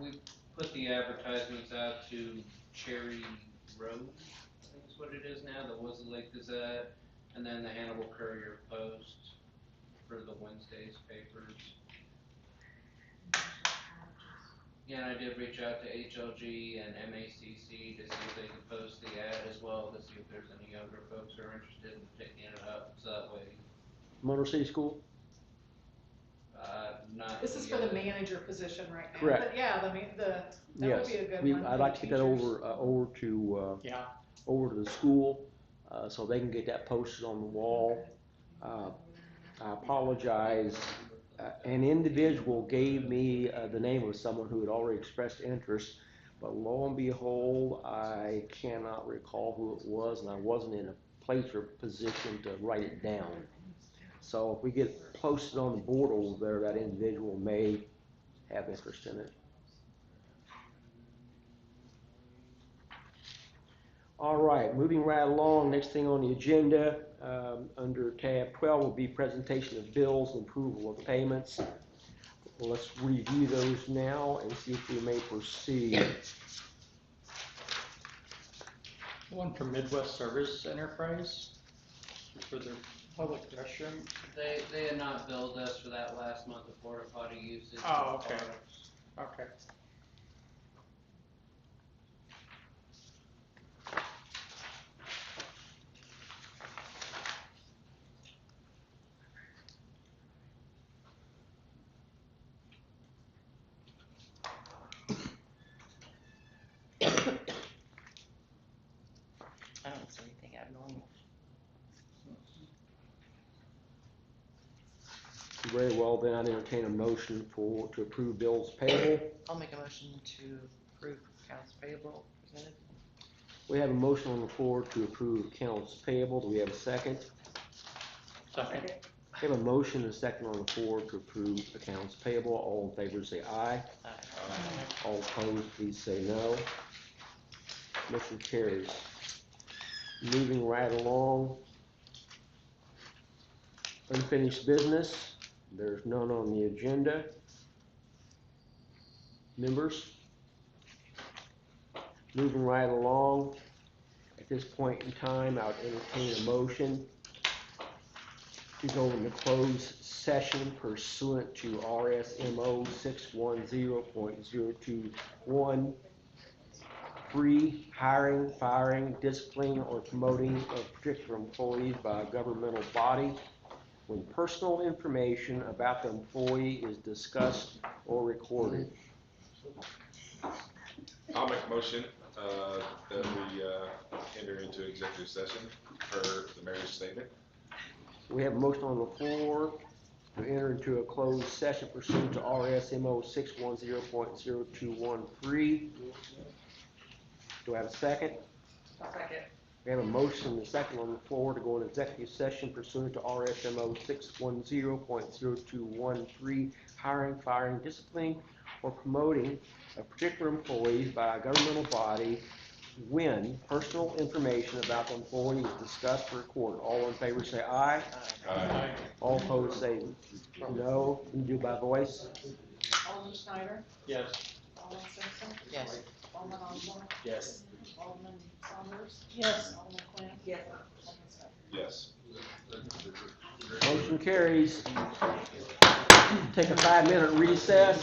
We put the advertisements out to Cherry Road, I think is what it is now, that was the Lake Gazette, and then the Hannibal Courier Post for the Wednesday's papers. Yeah, and I did reach out to HLG and MACC to see if they could post the ad as well, to see if there's any younger folks who are interested in picking it up, so that way, Motor City School? not. This is for the manager position right now. Correct. But yeah, that Yes. would be a good We- one. I'd for like the to get that teachers. over to the school, so they can get that posted on the wall. I apologize. An individual gave me the name of someone who had already expressed interest, but lo and behold, I cannot recall who it was, and I wasn't in a place or position to write it down. So if we get posted on the board over there, that individual may have interest in it. All right, moving right along, next thing on the agenda, under tab 12 will be presentation of bills and approval of payments. Well, let's review those now and see if we may proceed. One from Midwest Service Enterprise for their public restroom. They had not billed us for that last month of porta potty usage. Oh, okay. Okay. I don't see anything abnormal. Very well, then I'd entertain a motion to approve bills payable. I'll make a motion to approve accounts payable presented. We have a motion on the floor to approve accounts payable. Do we have a second? Second. We have a motion and a second on the floor to approve accounts payable. All in favor say aye. All opposed, please say no. Motion carries. Moving right along. Unfinished business. There's none on the agenda. Members? Moving right along. At this point in time, I would entertain a motion to go into closed session pursuant to RSMO 610.021, free hiring, firing, disciplining, or promoting of particular employees by a governmental body when personal information about the employee is discussed or recorded. I'll make a motion, that we, enter into executive session for the mayor's statement. We have a motion on the floor to enter into a closed session pursuant to RSMO 610.0213. Do I have a second? I'll second. We have a motion and a second on the floor to go into executive session pursuant to RSMO 610.0213, hiring, firing, disciplining, or promoting of particular employees by a governmental body when personal information about the employee is discussed or recorded. All in favor say aye. Aye. All opposed say no. Can you do by voice? Alderman Schneider, Yes. Alderman Simpson, Yes. Alderman Osborne, Yes. Alderman Saunders, Yes. Alderman Quinn. Yes. Alderman Smith. Yes. Motion carries. Take a 5-minute recess.